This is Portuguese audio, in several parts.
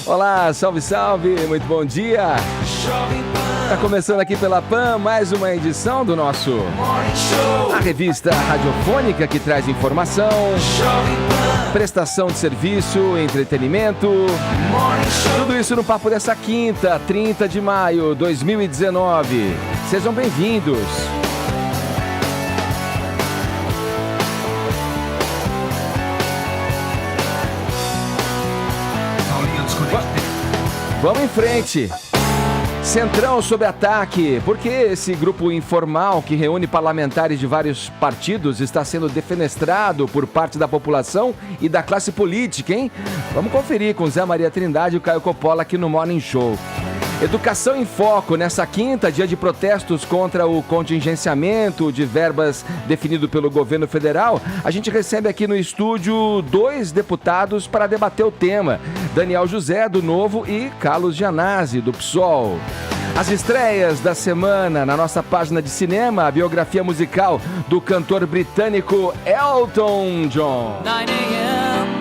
Olá, salve, salve, muito bom dia. Tá começando aqui pela PAN mais uma edição do nosso a revista radiofônica que traz informação, prestação de serviço, entretenimento, tudo isso no papo dessa quinta, 30 de maio de 2019. Sejam bem-vindos. Vamos em frente. Centrão sob ataque. Por que esse grupo informal que reúne parlamentares de vários partidos está sendo defenestrado por parte da população e da classe política, hein? Vamos conferir com Zé Maria Trindade e o Caio Coppola aqui no Morning Show. Educação em Foco, nessa quinta, dia de protestos contra o contingenciamento de verbas definido pelo governo federal. A gente recebe aqui no estúdio 2 deputados para debater o tema. Daniel José, do Novo, e Carlos Gianazzi, do PSOL. As estreias da semana na nossa página de cinema, a biografia musical do cantor britânico Elton John.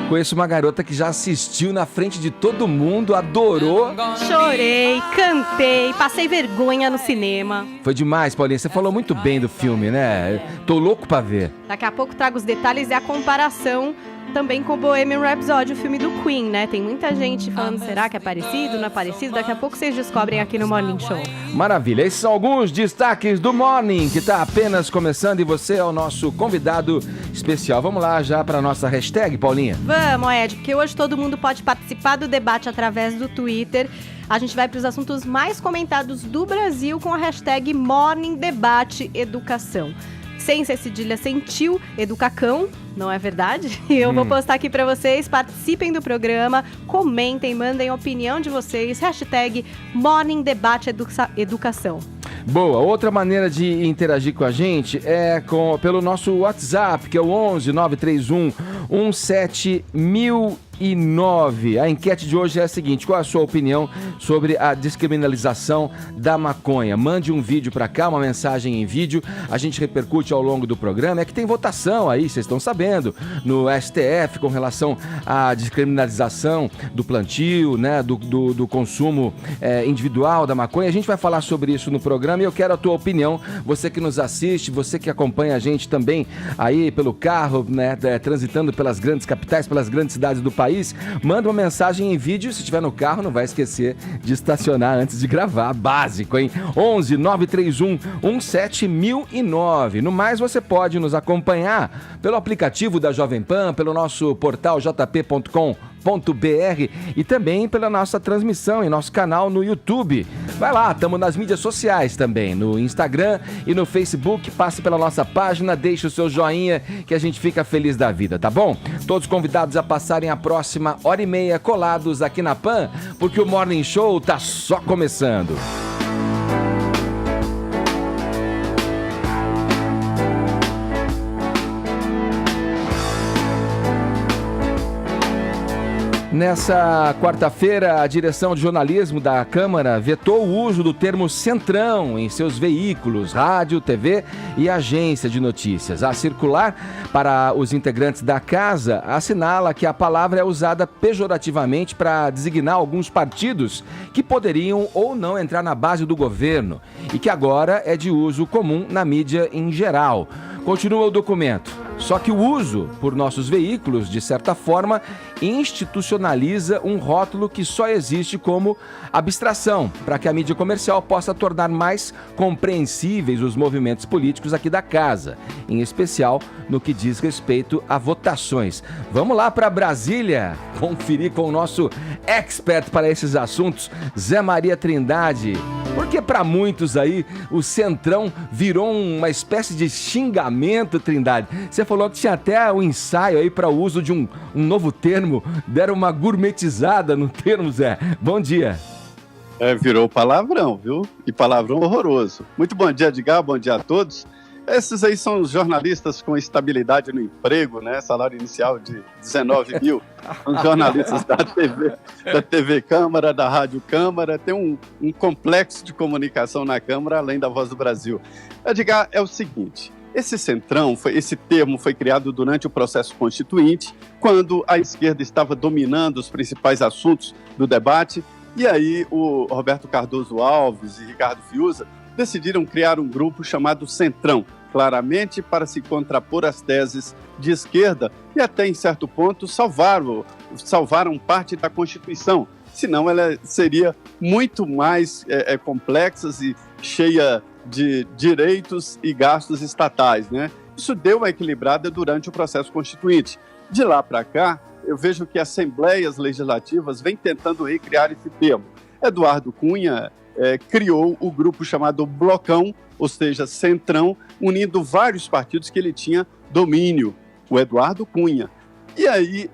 Conheço uma garota que já assistiu na frente de todo mundo, adorou. Chorei, cantei, passei vergonha no cinema. Foi demais, Paulinha. Você falou muito bem do filme, né? Tô louco pra ver. Daqui a pouco trago os detalhes e a comparação também com Bohemian Rhapsody, o filme do Queen, né? Tem muita gente falando, será que é parecido, não é parecido? Daqui a pouco vocês descobrem aqui no Morning Show. Maravilha. Esses são alguns destaques do Morning, que tá apenas começando e você é o nosso convidado especial. Vamos lá já pra nossa hashtag, Paulinha? Vamos, Ed, porque hoje todo mundo pode participar do debate através do Twitter. A gente vai para os assuntos mais comentados do Brasil com a hashtag Morning Debate Educação. Sem ser cedilha, sem tio, educacão, não é verdade? E eu vou postar aqui pra vocês, participem do programa, comentem, mandem a opinião de vocês, hashtag Morning Debate Educação. Boa, outra maneira de interagir com a gente é pelo nosso WhatsApp, que é o 11 931 17009. A enquete de hoje é a seguinte: qual é a sua opinião sobre a descriminalização da maconha? Mande um vídeo pra cá, uma mensagem em vídeo, a gente repercute ao longo do programa. É que tem votação aí, vocês estão sabendo, no STF com relação à descriminalização do plantio, né, do consumo individual da maconha. A gente vai falar sobre isso no programa e eu quero a tua opinião, você que nos assiste, você que acompanha a gente também aí pelo carro, né, transitando pelas grandes capitais, pelas grandes cidades do país, manda uma mensagem em vídeo. Se estiver no carro, não vai esquecer de estacionar antes de gravar, básico, hein? 11 931 17009. No mais, você pode nos acompanhar pelo aplicativo da Jovem Pan, pelo nosso portal jp.com.br e também pela nossa transmissão em nosso canal no YouTube. Vai lá, estamos nas mídias sociais também, no Instagram e no Facebook. Passe pela nossa página, deixe o seu joinha que a gente fica feliz da vida, tá bom? Todos convidados a passarem a próxima hora e meia colados aqui na PAN, porque o Morning Show tá só começando. Nessa quarta-feira, a direção de jornalismo da Câmara vetou o uso do termo Centrão em seus veículos, rádio, TV e agência de notícias. A circular para os integrantes da casa assinala que a palavra é usada pejorativamente para designar alguns partidos que poderiam ou não entrar na base do governo e que agora é de uso comum na mídia em geral. Continua o documento. Só que o uso por nossos veículos, de certa forma, institucionaliza um rótulo que só existe como abstração, para que a mídia comercial possa tornar mais compreensíveis os movimentos políticos aqui da casa, em especial no que diz respeito a votações. Vamos lá para Brasília conferir com o nosso expert para esses assuntos, Zé Maria Trindade. Porque para muitos aí, o Centrão virou uma espécie de xingamento, Trindade. Você falou que tinha até um ensaio aí para o uso de um novo termo. Deram uma gourmetizada no termo, Zé. Bom dia. Virou palavrão, viu? E palavrão horroroso. Muito bom dia, Edgar. Bom dia a todos. Esses aí são os jornalistas com estabilidade no emprego, né? Salário inicial de 19 mil. Os jornalistas da TV Câmara, da Rádio Câmara. Tem um complexo de comunicação na Câmara, além da Voz do Brasil. Edgar, é o seguinte. Esse termo foi criado durante o processo constituinte, quando a esquerda estava dominando os principais assuntos do debate, e aí o Roberto Cardoso Alves e Ricardo Fiuza decidiram criar um grupo chamado Centrão, claramente para se contrapor às teses de esquerda e até, em certo ponto, salvaram parte da Constituição, senão ela seria muito mais complexa e cheia de direitos e gastos estatais, né? Isso deu uma equilibrada durante o processo constituinte. De lá para cá, eu vejo que assembleias legislativas vêm tentando recriar esse termo. Eduardo Cunha criou o grupo chamado Blocão, ou seja, Centrão, unindo vários partidos que ele tinha domínio, o Eduardo Cunha. E aí,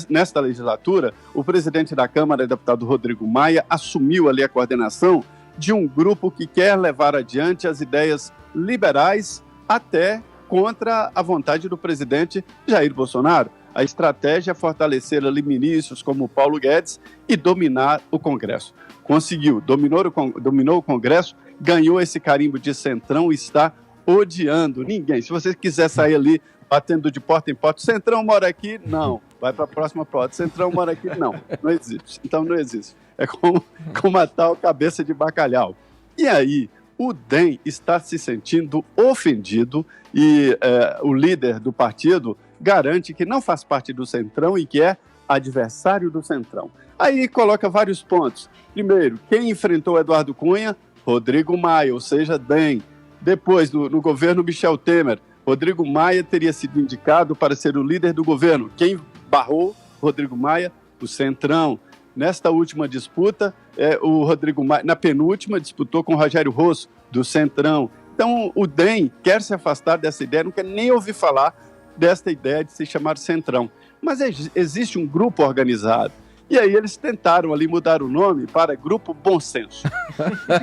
nesta legislatura, o presidente da Câmara, deputado Rodrigo Maia, assumiu ali a coordenação de um grupo que quer levar adiante as ideias liberais até contra a vontade do presidente Jair Bolsonaro. A estratégia é fortalecer ali ministros como Paulo Guedes e dominar o Congresso. Conseguiu, dominou o Congresso, ganhou esse carimbo de Centrão e está odiando ninguém. Se você quiser sair ali batendo de porta em porta, Centrão mora aqui? Não. Vai para a próxima porta. Centrão mora aqui? Não. Não existe. Então não existe. É como a tal cabeça de bacalhau. E aí, o DEM está se sentindo ofendido e o líder do partido garante que não faz parte do Centrão e que é adversário do Centrão. Aí coloca vários pontos. Primeiro, quem enfrentou Eduardo Cunha? Rodrigo Maia, ou seja, DEM. Depois, no governo Michel Temer, Rodrigo Maia teria sido indicado para ser o líder do governo. Quem barrou Rodrigo Maia? O Centrão. Nesta última disputa, o Rodrigo Maia, na penúltima, disputou com o Rogério Rosso, do Centrão. Então, o DEM quer se afastar dessa ideia, não quer nem ouvir falar desta ideia de se chamar Centrão. Mas existe um grupo organizado. E aí eles tentaram ali mudar o nome para Grupo Bom Senso.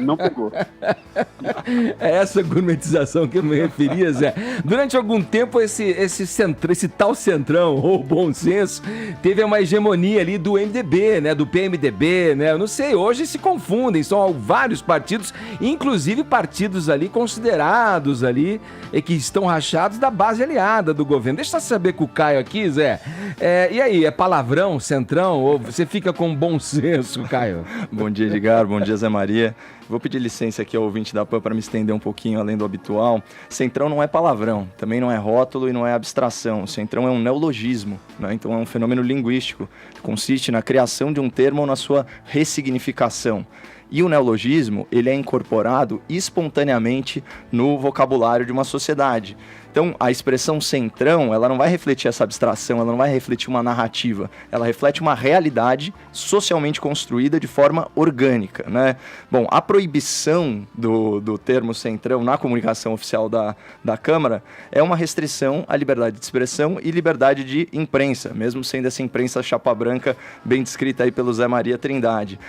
Não pegou. É essa gourmetização que eu me referia, Zé. Durante algum tempo, esse tal Centrão, ou Bom Senso, teve uma hegemonia ali do MDB, né? Do PMDB, né? Eu não sei, hoje se confundem, são vários partidos, inclusive partidos ali considerados ali, que estão rachados da base aliada do governo. Deixa eu saber com o Caio aqui, Zé. E aí, é palavrão, Centrão, ou você fica com bom senso, Caio? Bom dia, Edgar. Bom dia, Zé Maria. Vou pedir licença aqui ao ouvinte da PAN para me estender um pouquinho além do habitual. Centrão não é palavrão, também não é rótulo e não é abstração. O Centrão é um neologismo, né? Então é um fenômeno linguístico que consiste na criação de um termo ou na sua ressignificação. E o neologismo, ele é incorporado espontaneamente no vocabulário de uma sociedade. Então, a expressão centrão, ela não vai refletir essa abstração, ela não vai refletir uma narrativa, ela reflete uma realidade socialmente construída de forma orgânica, né? Bom, a proibição do termo centrão na comunicação oficial da Câmara é uma restrição à liberdade de expressão e liberdade de imprensa, mesmo sendo essa imprensa chapa branca bem descrita aí pelo Zé Maria Trindade.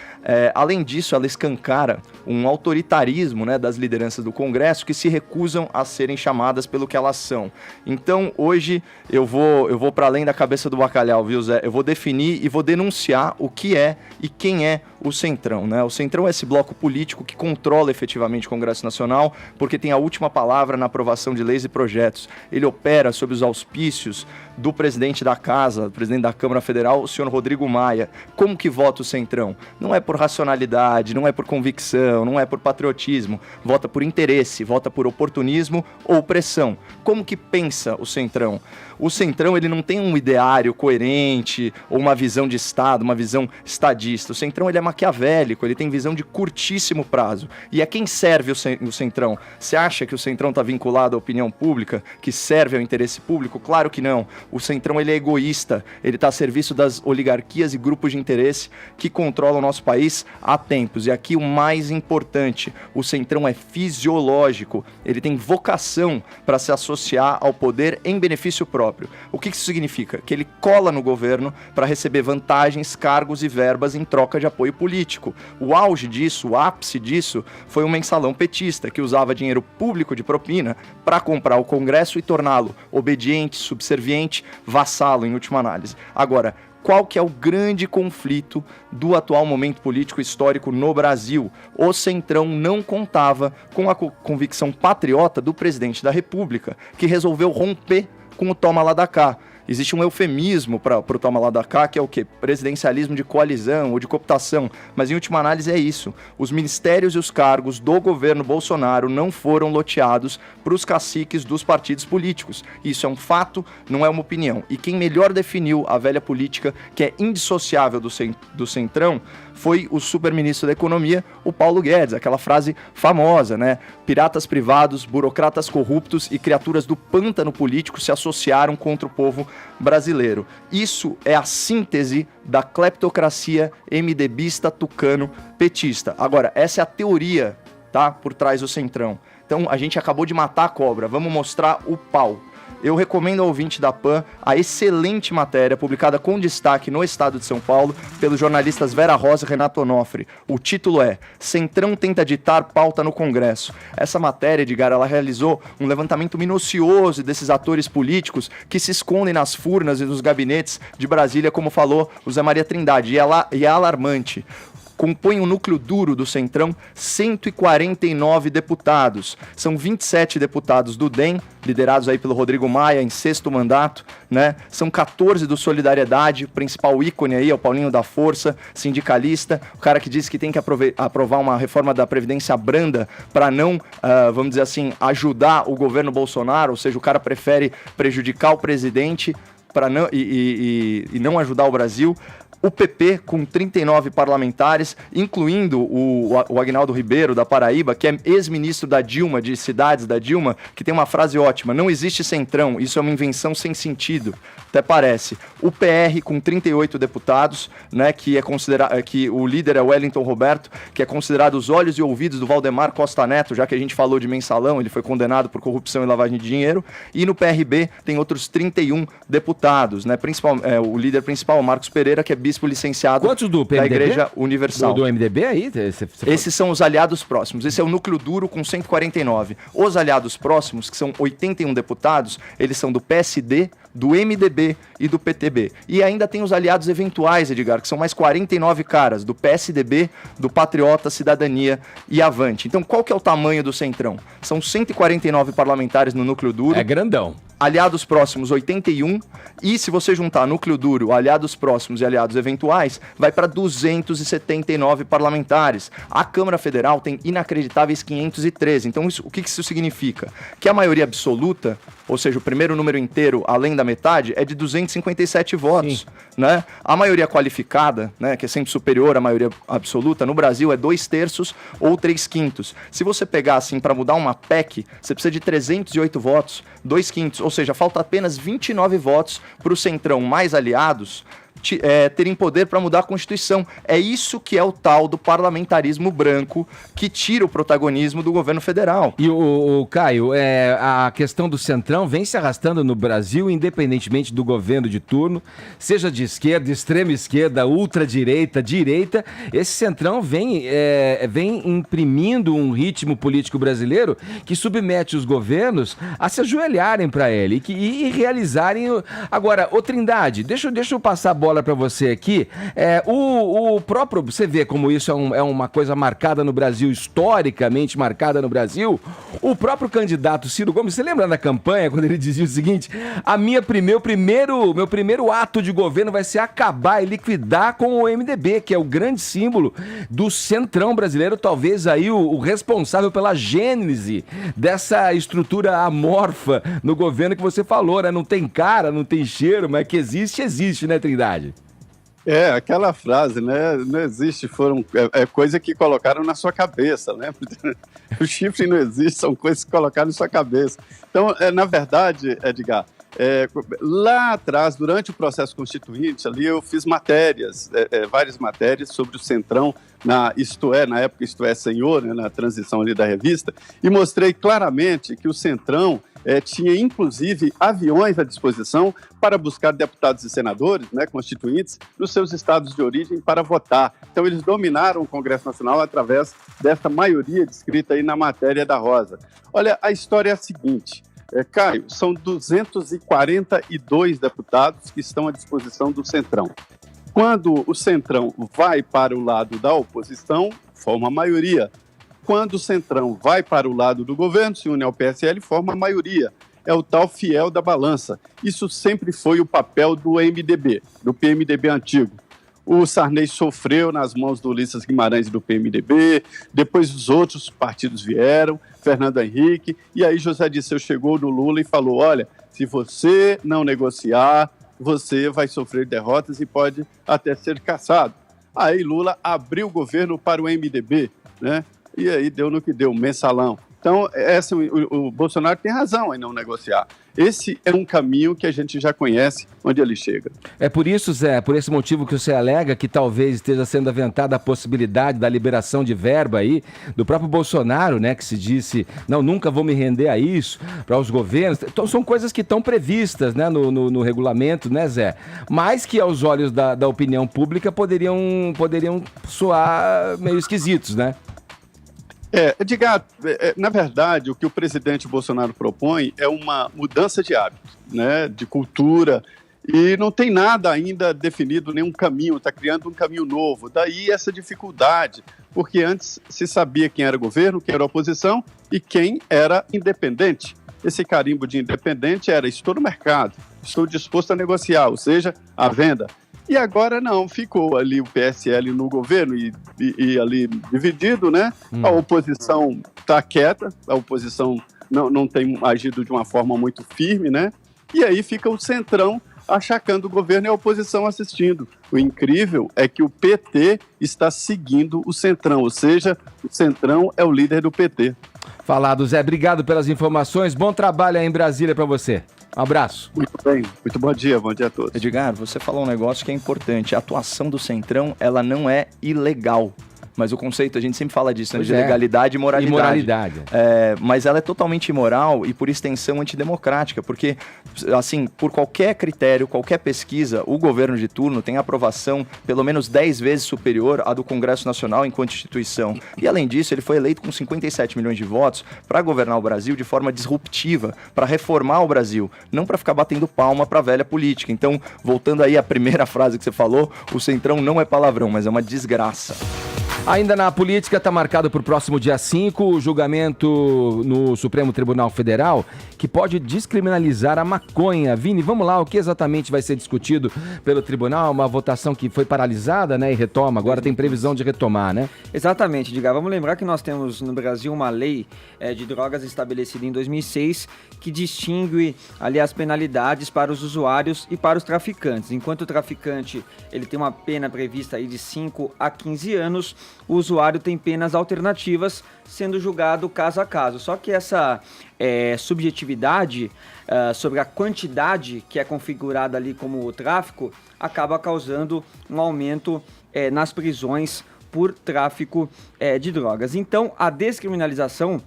Além disso, ela escancara um autoritarismo, né, das lideranças do Congresso que se recusam a serem chamadas pelo que elas são. Então, hoje, eu vou para além da cabeça do bacalhau, viu, Zé? Eu vou definir e vou denunciar o que é e quem é o Centrão, né? O Centrão é esse bloco político que controla efetivamente o Congresso Nacional, porque tem a última palavra na aprovação de leis e projetos. Ele opera sob os auspícios do presidente da Casa, do presidente da Câmara Federal, o senhor Rodrigo Maia. Como que vota o Centrão? Não é por racionalidade, não é por convicção, não é por patriotismo. Vota por interesse, vota por oportunismo ou pressão. Como que pensa o Centrão? O Centrão, ele não tem um ideário coerente ou uma visão de Estado, uma visão estadista. O Centrão, ele é maquiavélico, ele tem visão de curtíssimo prazo. E a quem serve o Centrão? Você acha que o Centrão está vinculado à opinião pública, que serve ao interesse público? Claro que não. O Centrão, ele é egoísta, ele está a serviço das oligarquias e grupos de interesse que controlam o nosso país há tempos. E aqui o mais importante, o Centrão é fisiológico, ele tem vocação para se associar ao poder em benefício próprio. O que isso significa? Que ele cola no governo para receber vantagens, cargos e verbas em troca de apoio político. O auge disso, o ápice disso, foi um mensalão petista que usava dinheiro público de propina para comprar o Congresso e torná-lo obediente, subserviente, vassalo em última análise. Agora, Qual que é o grande conflito do atual momento político histórico no Brasil? O Centrão não contava com a convicção patriota do presidente da República, que resolveu romper com o toma lá da cá. Existe um eufemismo para o toma lá da cá, que é o quê? Presidencialismo de coalizão ou de cooptação. Mas, em última análise, é isso. Os ministérios e os cargos do governo Bolsonaro não foram loteados para os caciques dos partidos políticos. Isso é um fato, não é uma opinião. E quem melhor definiu a velha política, que é indissociável do Centrão, foi o superministro da Economia, o Paulo Guedes. Aquela frase famosa, né? Piratas privados, burocratas corruptos e criaturas do pântano político se associaram contra o povo brasileiro. Isso é a síntese da cleptocracia MDBista, tucano, petista. Agora, essa é a teoria, tá? Por trás do Centrão. Então, a gente acabou de matar a cobra. Vamos mostrar o pau. Eu recomendo ao ouvinte da PAN a excelente matéria publicada com destaque no Estado de São Paulo pelos jornalistas Vera Rosa e Renato Onofre. O título é Centrão tenta ditar pauta no Congresso. Essa matéria, Edgar, ela realizou um levantamento minucioso desses atores políticos que se escondem nas furnas e nos gabinetes de Brasília, como falou o Zé Maria Trindade, e é alarmante. Compõe o núcleo duro do Centrão 149 deputados. São 27 deputados do DEM, liderados aí pelo Rodrigo Maia, em 6º mandato, né? São 14 do Solidariedade, o principal ícone aí é o Paulinho da Força, sindicalista, o cara que disse que tem que aprovar uma reforma da Previdência branda para não, vamos dizer assim, ajudar o governo Bolsonaro, ou seja, o cara prefere prejudicar o presidente para não, e não ajudar o Brasil. O PP, com 39 parlamentares, incluindo o Aguinaldo Ribeiro, da Paraíba, que é ex-ministro da Dilma, de cidades da Dilma, que tem uma frase ótima: não existe Centrão, isso é uma invenção sem sentido. Até parece. O PR, com 38 deputados, né, que o líder é o Wellington Roberto, que é considerado os olhos e ouvidos do Valdemar Costa Neto, já que a gente falou de mensalão, ele foi condenado por corrupção e lavagem de dinheiro. E no PRB tem outros 31 deputados, né, o líder principal, Marcos Pereira, que é bispo licenciado. Quantos do PMDB? Da Igreja Universal. Do MDB aí? Esses são os aliados próximos. Esse é o núcleo duro com 149. Os aliados próximos, que são 81 deputados, eles são do PSD, do MDB e do PTB. E ainda tem os aliados eventuais, Edgar, que são mais 49 caras, do PSDB, do Patriota, Cidadania e Avante. Então, qual que é o tamanho do Centrão? São 149 parlamentares no núcleo duro. É grandão. Aliados próximos, 81. E se você juntar núcleo duro, aliados próximos e aliados eventuais, vai para 279 parlamentares. A Câmara Federal tem inacreditáveis 513. Então, o que isso significa? Que a maioria absoluta, ou seja, o primeiro número inteiro, além da metade, é de 257 votos. Né? A maioria qualificada, né, que é sempre superior à maioria absoluta, no Brasil é 2/3 ou 3/5. Se você pegar assim para mudar uma PEC, você precisa de 308 votos, 2/5, ou seja, falta apenas 29 votos para o Centrão mais aliados terem poder para mudar a Constituição. É isso que é o tal do parlamentarismo branco que tira o protagonismo do governo federal. E o Caio, a questão do Centrão vem se arrastando no Brasil, independentemente do governo de turno, seja de esquerda, extrema esquerda, ultradireita, direita. Esse Centrão vem imprimindo um ritmo político brasileiro que submete os governos a se ajoelharem para ele e realizarem... Agora, ô Trindade, deixa eu passar a bola para você aqui. O próprio, você vê como isso é uma coisa marcada no Brasil, historicamente marcada no Brasil. O próprio candidato Ciro Gomes, você lembra da campanha quando ele dizia o seguinte: meu primeiro ato de governo vai ser acabar e liquidar com o MDB, que é o grande símbolo do Centrão brasileiro, talvez aí o responsável pela gênese dessa estrutura amorfa no governo que você falou, né? Não tem cara, não tem cheiro, mas que existe, né, Trindade? Aquela frase, né? Não existe, coisa que colocaram na sua cabeça, né? O chifre não existe, são coisas que colocaram na sua cabeça. Então, na verdade, Edgar, lá atrás, durante o processo constituinte, ali eu fiz várias matérias sobre o Centrão, na época Isto É Senhor, né, na transição ali da revista, e mostrei claramente que o Centrão tinha, inclusive, aviões à disposição para buscar deputados e senadores, né, constituintes, nos seus estados de origem para votar. Então, eles dominaram o Congresso Nacional através dessa maioria descrita aí na matéria da Rosa. Olha, a história é a seguinte: Caio, são 242 deputados que estão à disposição do Centrão. Quando o Centrão vai para o lado da oposição, forma a maioria. Quando o Centrão vai para o lado do governo, se une ao PSL, forma a maioria. É o tal fiel da balança. Isso sempre foi o papel do MDB, do PMDB antigo. O Sarney sofreu nas mãos do Ulisses Guimarães e do PMDB, depois os outros partidos vieram, Fernando Henrique, e aí José Dirceu chegou no Lula e falou, olha, se você não negociar, você vai sofrer derrotas e pode até ser cassado. Aí Lula abriu o governo para o MDB, né? E aí deu no que deu, mensalão. Então, o Bolsonaro tem razão em não negociar. Esse é um caminho que a gente já conhece onde ele chega. É por isso, Zé, por esse motivo que você alega que talvez esteja sendo aventada a possibilidade da liberação de verba aí do próprio Bolsonaro, né, que se disse, não, nunca vou me render a isso, para os governos. Então, são coisas que estão previstas, né, no regulamento, né, Zé? Mas que aos olhos da opinião pública poderiam soar meio esquisitos, né? Edgar, na verdade, o que o presidente Bolsonaro propõe é uma mudança de hábito, né, de cultura, e não tem nada ainda definido, nenhum caminho, está criando um caminho novo. Daí essa dificuldade, porque antes se sabia quem era governo, quem era oposição e quem era independente. Esse carimbo de independente era, estou no mercado, estou disposto a negociar, ou seja, a venda. E agora não, ficou ali o PSL no governo e ali dividido, né? A oposição está quieta, a oposição não tem agido de uma forma muito firme, né? E aí fica o Centrão achacando o governo e a oposição assistindo. O incrível é que o PT está seguindo o Centrão, ou seja, o Centrão é o líder do PT. Falado, Zé. Obrigado pelas informações. Bom trabalho aí em Brasília para você. Um abraço. Muito bem, muito bom dia a todos. Edgar, você falou um negócio que é importante. A atuação do Centrão, ela não é ilegal. Mas o conceito, a gente sempre fala disso, né, de legalidade e moralidade. Mas ela é totalmente imoral e, por extensão, antidemocrática. Porque, assim, por qualquer critério, qualquer pesquisa, o governo de turno tem aprovação pelo menos 10 vezes superior à do Congresso Nacional enquanto instituição. E, além disso, ele foi eleito com 57 milhões de votos para governar o Brasil de forma disruptiva, para reformar o Brasil, não para ficar batendo palma para a velha política. Então, voltando aí à primeira frase que você falou, o Centrão não é palavrão, mas é uma desgraça. Ainda na política, está marcado para o próximo dia 5 o julgamento no Supremo Tribunal Federal, que pode descriminalizar a maconha. Vini, vamos lá, o que exatamente vai ser discutido pelo tribunal? Uma votação que foi paralisada, né, e retoma, agora tem previsão de retomar, né? Exatamente, Edgar. Vamos lembrar que nós temos no Brasil uma lei de drogas estabelecida em 2006 que distingue ali as penalidades para os usuários e para os traficantes. Enquanto o traficante ele tem uma pena prevista aí de 5 a 15 anos, o usuário tem penas alternativas, sendo julgado caso a caso. Só que essa subjetividade sobre a quantidade que é configurada ali como o tráfico acaba causando um aumento nas prisões por tráfico de drogas. Então, a descriminalização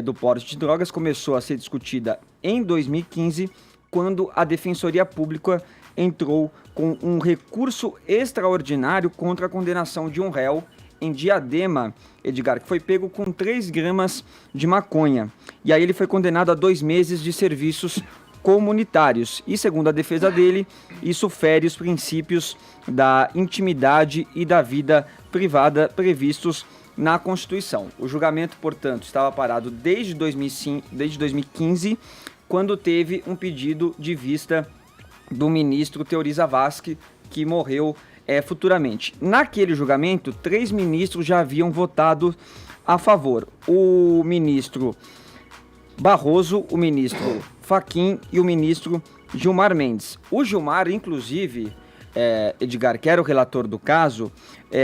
do porte de drogas começou a ser discutida em 2015, quando a Defensoria Pública entrou com um recurso extraordinário contra a condenação de um réu em Diadema, Edgar, que foi pego com 3 gramas de maconha. E aí ele foi condenado a 2 meses de serviços comunitários. E segundo a defesa dele, isso fere os princípios da intimidade e da vida privada previstos na Constituição. O julgamento, portanto, estava parado desde 2015, quando teve um pedido de vista do ministro Teori Zavascki, que morreu futuramente. Naquele julgamento, 3 ministros já haviam votado a favor. O ministro Barroso, o ministro Fachin e o ministro Gilmar Mendes. O Gilmar, inclusive, Edgar, que era o relator do caso,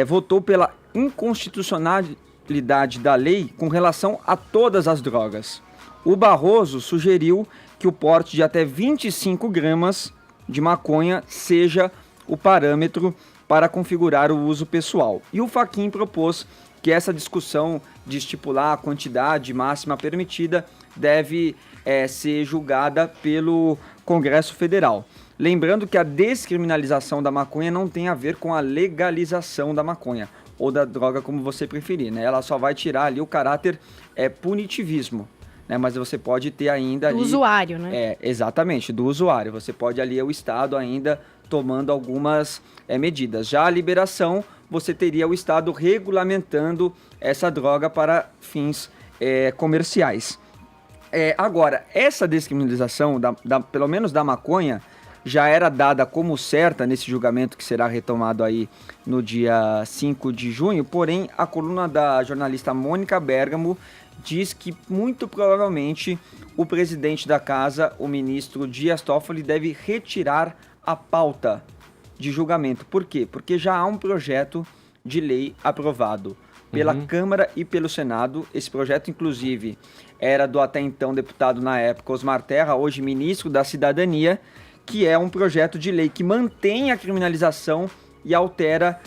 votou pela inconstitucionalidade da lei com relação a todas as drogas. O Barroso sugeriu que o porte de até 25 gramas de maconha seja o parâmetro para configurar o uso pessoal. E o Fachin propôs que essa discussão de estipular a quantidade máxima permitida deve ser julgada pelo Congresso Federal. Lembrando que a descriminalização da maconha não tem a ver com a legalização da maconha, ou da droga, como você preferir, né? Ela só vai tirar ali o caráter punitivismo, né? Mas você pode ter ainda ali... Do usuário, né? Exatamente, do usuário. Você pode ali, o Estado ainda tomando algumas medidas. Já a liberação, você teria o Estado regulamentando essa droga para fins comerciais. Agora, essa descriminalização, pelo menos da maconha, já era dada como certa nesse julgamento que será retomado aí no dia 5 de junho, porém a coluna da jornalista Mônica Bergamo diz que muito provavelmente o presidente da casa, o ministro Dias Toffoli, deve retirar a pauta de julgamento. Por quê? Porque já há um projeto de lei aprovado pela Câmara e pelo Senado. Esse projeto, inclusive, era do até então deputado na época Osmar Terra, hoje ministro da Cidadania, que é um projeto de lei que mantém a criminalização e altera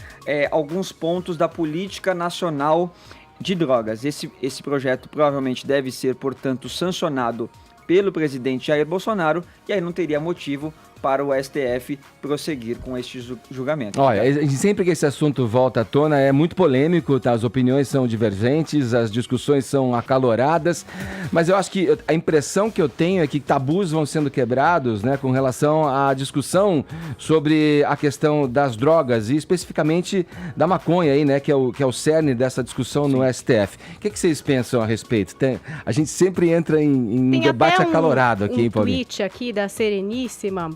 alguns pontos da política nacional de drogas. Esse projeto provavelmente deve ser, portanto, sancionado pelo presidente Jair Bolsonaro, e aí não teria motivo para o STF prosseguir com este julgamento. Olha, sempre que esse assunto volta à tona é muito polêmico, tá? As opiniões são divergentes, as discussões são acaloradas, mas eu acho que a impressão que eu tenho é que tabus vão sendo quebrados, né, com relação à discussão sobre a questão das drogas e especificamente da maconha aí, né, que é o cerne dessa discussão no STF. O que vocês pensam a respeito? A gente sempre entra em um debate acalorado aqui, hein, Paulinho? Tem um tweet aqui da Sereníssima,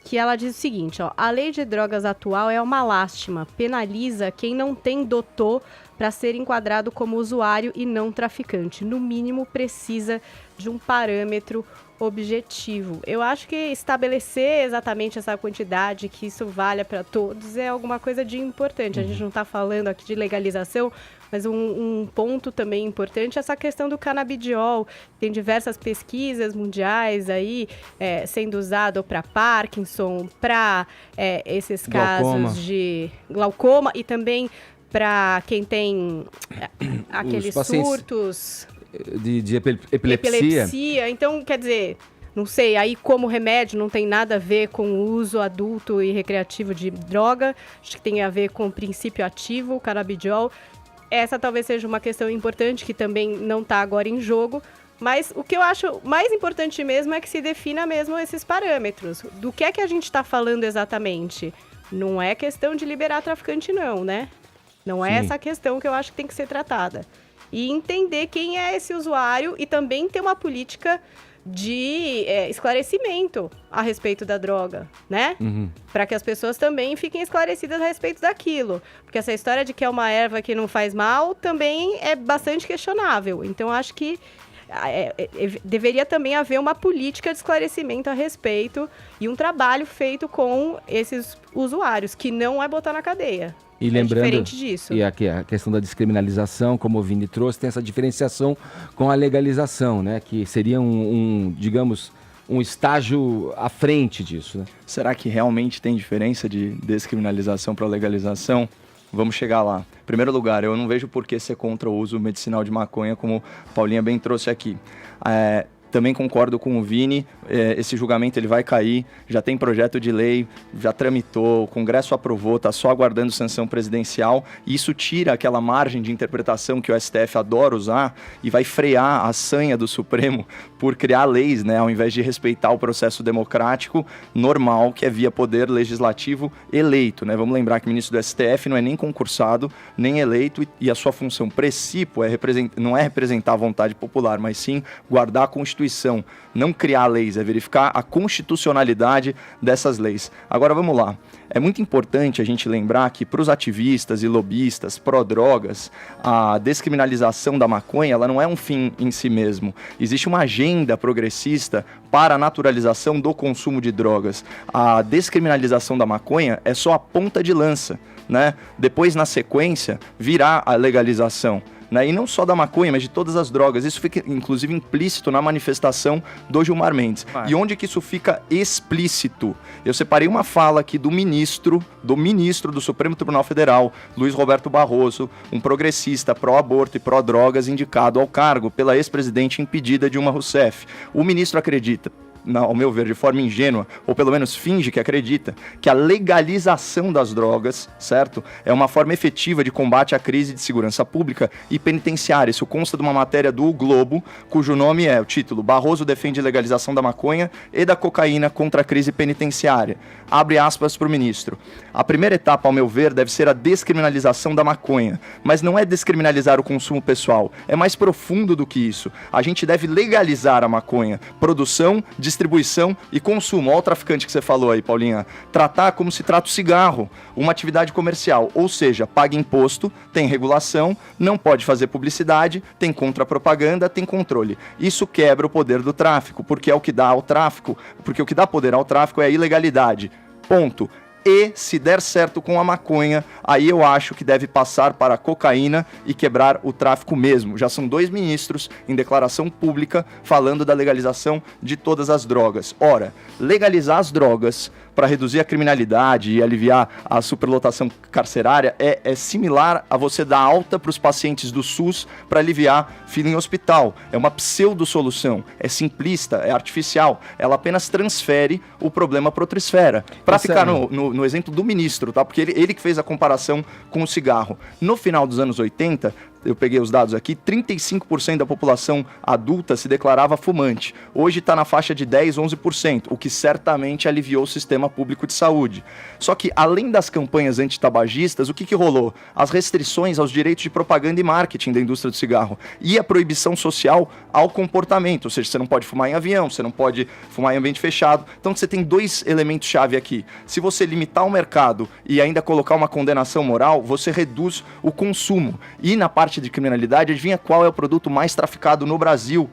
que ela diz o seguinte, ó: a lei de drogas atual é uma lástima, penaliza quem não tem doutor para ser enquadrado como usuário e não traficante. No mínimo, precisa de um parâmetro objetivo. Eu acho que estabelecer exatamente essa quantidade, que isso valha para todos, é alguma coisa de importante. A gente não está falando aqui de legalização, mas um ponto também importante é essa questão do canabidiol. Tem diversas pesquisas mundiais aí sendo usado para Parkinson, para esses casos de glaucoma e também para quem tem aqueles surtos de epilepsia. Então, quer dizer, não sei, aí como remédio não tem nada a ver com o uso adulto e recreativo de droga, acho que tem a ver com o princípio ativo, o canabidiol. Essa talvez seja uma questão importante que também não está agora em jogo, mas o que eu acho mais importante mesmo é que se defina mesmo esses parâmetros. Do que é que a gente está falando exatamente? Não é questão de liberar traficante não, né? Não é essa questão que eu acho que tem que ser tratada. E entender quem é esse usuário e também ter uma política de esclarecimento a respeito da droga, né? Para que as pessoas também fiquem esclarecidas a respeito daquilo. Porque essa história de que é uma erva que não faz mal também é bastante questionável. Então, acho que deveria também haver uma política de esclarecimento a respeito e um trabalho feito com esses usuários, que não é botar na cadeia. E lembrando, diferente disso. E aqui a questão da descriminalização, como o Vini trouxe, tem essa diferenciação com a legalização, né? Que seria digamos, um estágio à frente disso, né? Será que realmente tem diferença de descriminalização para legalização? Vamos chegar lá. Em primeiro lugar, eu não vejo por que ser contra o uso medicinal de maconha, como a Paulinha bem trouxe aqui. Também concordo com o Vini, esse julgamento ele vai cair, já tem projeto de lei, já tramitou, o Congresso aprovou, está só aguardando sanção presidencial, e isso tira aquela margem de interpretação que o STF adora usar e vai frear a sanha do Supremo por criar leis, né, ao invés de respeitar o processo democrático normal, que é via poder legislativo eleito, né? Vamos lembrar que o ministro do STF não é nem concursado, nem eleito, e a sua função princípio não é representar a vontade popular, mas sim guardar a Constituição, não criar leis, é verificar a constitucionalidade dessas leis. Agora vamos lá. É muito importante a gente lembrar que para os ativistas e lobistas pró-drogas, a descriminalização da maconha ela não é um fim em si mesmo. Existe uma agenda progressista para a naturalização do consumo de drogas. A descriminalização da maconha é só a ponta de lança, né? Depois, na sequência, virá a legalização. Né? E não só da maconha, mas de todas as drogas. Isso fica, inclusive, implícito na manifestação do Gilmar Mendes. E onde que isso fica explícito? Eu separei uma fala aqui do ministro do Supremo Tribunal Federal, Luiz Roberto Barroso, um progressista pró-aborto e pró-drogas indicado ao cargo pela ex-presidente impedida Dilma Rousseff. O ministro acredita ao meu ver, de forma ingênua, ou pelo menos finge que acredita, que a legalização das drogas, certo? É uma forma efetiva de combate à crise de segurança pública e penitenciária. Isso consta de uma matéria do O Globo, cujo nome é o título: Barroso defende legalização da maconha e da cocaína contra a crise penitenciária. Abre aspas para o ministro. A primeira etapa, ao meu ver, deve ser a descriminalização da maconha. Mas não é descriminalizar o consumo pessoal, é mais profundo do que isso. A gente deve legalizar a maconha. Produção, distribuição e consumo. Olha o traficante que você falou aí, Paulinha. Tratar como se trata o cigarro, uma atividade comercial. Ou seja, paga imposto, tem regulação, não pode fazer publicidade, tem contra-propaganda, tem controle. Isso quebra o poder do tráfico, porque é o que dá ao tráfico, porque o que dá poder ao tráfico é a ilegalidade. Ponto. E, se der certo com a maconha, aí eu acho que deve passar para a cocaína e quebrar o tráfico mesmo. Já são 2 ministros em declaração pública falando da legalização de todas as drogas. Ora, legalizar as drogas para reduzir a criminalidade e aliviar a superlotação carcerária é similar a você dar alta para os pacientes do SUS para aliviar fila em hospital. É uma pseudo-solução, é simplista, é artificial. Ela apenas transfere o problema para outra esfera. Para ficar no exemplo do ministro, tá? Porque ele que fez a comparação com o cigarro. No final dos anos 80, eu peguei os dados aqui, 35% da população adulta se declarava fumante. Hoje está na faixa de 10, 11%, o que certamente aliviou o sistema público de saúde. Só que, além das campanhas antitabagistas, o que rolou? As restrições aos direitos de propaganda e marketing da indústria do cigarro e a proibição social ao comportamento, ou seja, você não pode fumar em avião, você não pode fumar em ambiente fechado. Então você tem 2 elementos-chave aqui. Se você limitar o mercado e ainda colocar uma condenação moral, você reduz o consumo. E na parte de criminalidade, adivinha qual é o produto mais traficado no Brasil?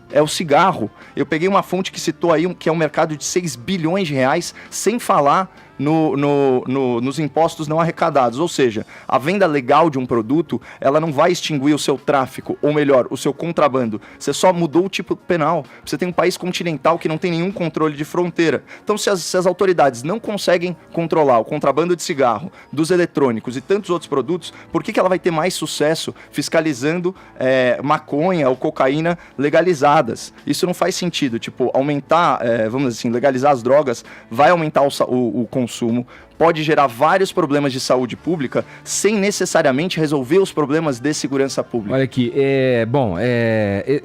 É o cigarro. Eu peguei uma fonte que citou aí que é um mercado de 6 bilhões de reais, sem falar nos impostos não arrecadados. Ou seja, a venda legal de um produto, ela não vai extinguir o seu tráfico, ou melhor, o seu contrabando. Você só mudou o tipo penal. Você tem um país continental que não tem nenhum controle de fronteira. Então, se as autoridades não conseguem controlar o contrabando de cigarro, dos eletrônicos e tantos outros produtos, por que ela vai ter mais sucesso fiscalizando maconha ou cocaína legalizadas? Isso não faz sentido. Tipo, aumentar, vamos dizer assim, legalizar as drogas vai aumentar o consumo, pode gerar vários problemas de saúde pública sem necessariamente resolver os problemas de segurança pública. Olha aqui,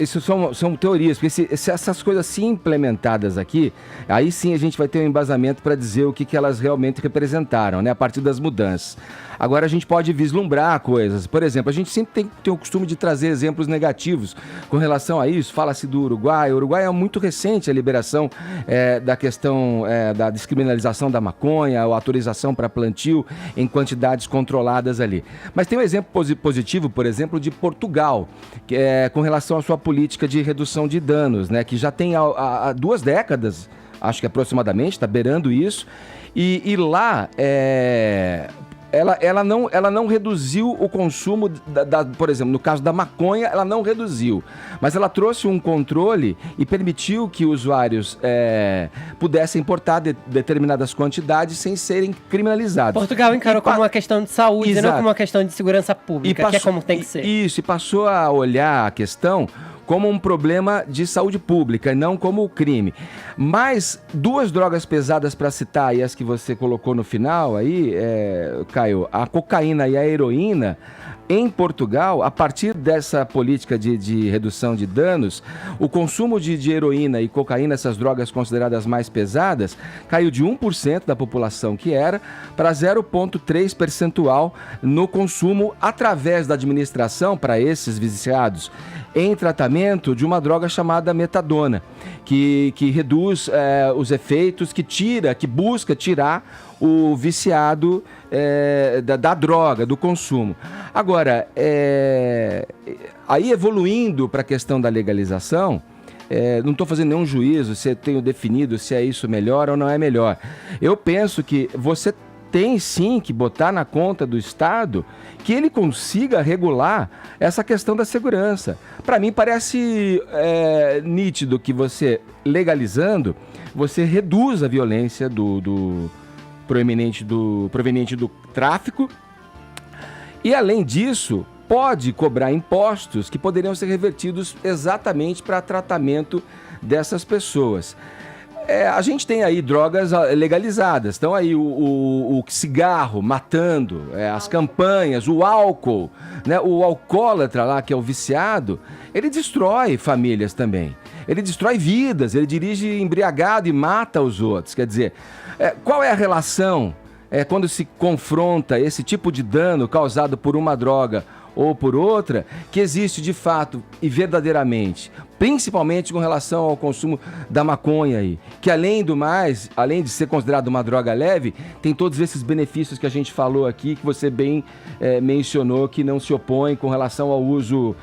isso são teorias, porque se essas coisas se implementadas aqui, aí sim a gente vai ter um embasamento para dizer o que elas realmente representaram, né, a partir das mudanças. Agora a gente pode vislumbrar coisas. Por exemplo, a gente sempre tem o costume de trazer exemplos negativos com relação a isso. Fala-se do Uruguai. O Uruguai é muito recente a liberação da questão da descriminalização da maconha, a autorização para plantio em quantidades controladas ali. Mas tem um exemplo positivo, por exemplo, de Portugal, que com relação à sua política de redução de danos, né, que já tem há 2 décadas, acho que aproximadamente, está beirando isso. E lá... Ela não reduziu o consumo, por exemplo, no caso da maconha, ela não reduziu. Mas ela trouxe um controle e permitiu que usuários pudessem importar determinadas quantidades sem serem criminalizados. Portugal encarou como uma questão de saúde, não como uma questão de segurança pública, que é como tem que ser. Isso, e passou a olhar a questão como um problema de saúde pública e não como crime. Mas 2 drogas pesadas para citar aí, as que você colocou no final aí, Caio, a cocaína e a heroína, em Portugal, a partir dessa política de redução de danos, o consumo de heroína e cocaína, essas drogas consideradas mais pesadas, caiu de 1% da população que era para 0,3 percentual no consumo através da administração para esses viciados em tratamento de uma droga chamada metadona, que reduz os efeitos, que busca tirar o viciado da droga, do consumo. Agora, aí evoluindo para a questão da legalização, não estou fazendo nenhum juízo se eu tenho definido se é isso melhor ou não é melhor. Eu penso que você tem sim que botar na conta do Estado que ele consiga regular essa questão da segurança. Para mim parece nítido que você, legalizando, você reduz a violência proveniente do tráfico e, além disso, pode cobrar impostos que poderiam ser revertidos exatamente para tratamento dessas pessoas. A gente tem aí drogas legalizadas. Então aí o cigarro matando, as campanhas, o álcool, né? O alcoólatra lá, que é o viciado, ele destrói famílias também. Ele destrói vidas, ele dirige embriagado e mata os outros. Quer dizer, qual é a relação quando se confronta esse tipo de dano causado por uma droga ou por outra, que existe de fato e verdadeiramente, principalmente com relação ao consumo da maconha aí, que além do mais, além de ser considerado uma droga leve, tem todos esses benefícios que a gente falou aqui, que você bem mencionou, que não se opõe com relação ao uso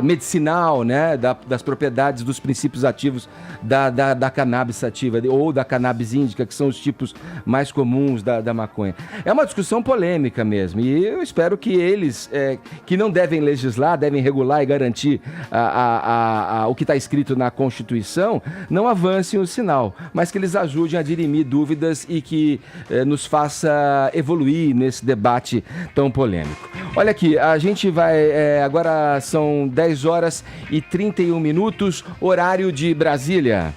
medicinal, né, das propriedades, dos princípios ativos da cannabis sativa ou da cannabis índica, que são os tipos mais comuns da maconha. É uma discussão polêmica mesmo, e eu espero que eles, que não devem legislar, devem regular e garantir o que está escrito na Constituição, não avancem o sinal, mas que eles ajudem a dirimir dúvidas e que nos faça evoluir nesse debate tão polêmico. Olha aqui, a gente vai, agora são 10 horas e 31 minutos, horário de Brasília.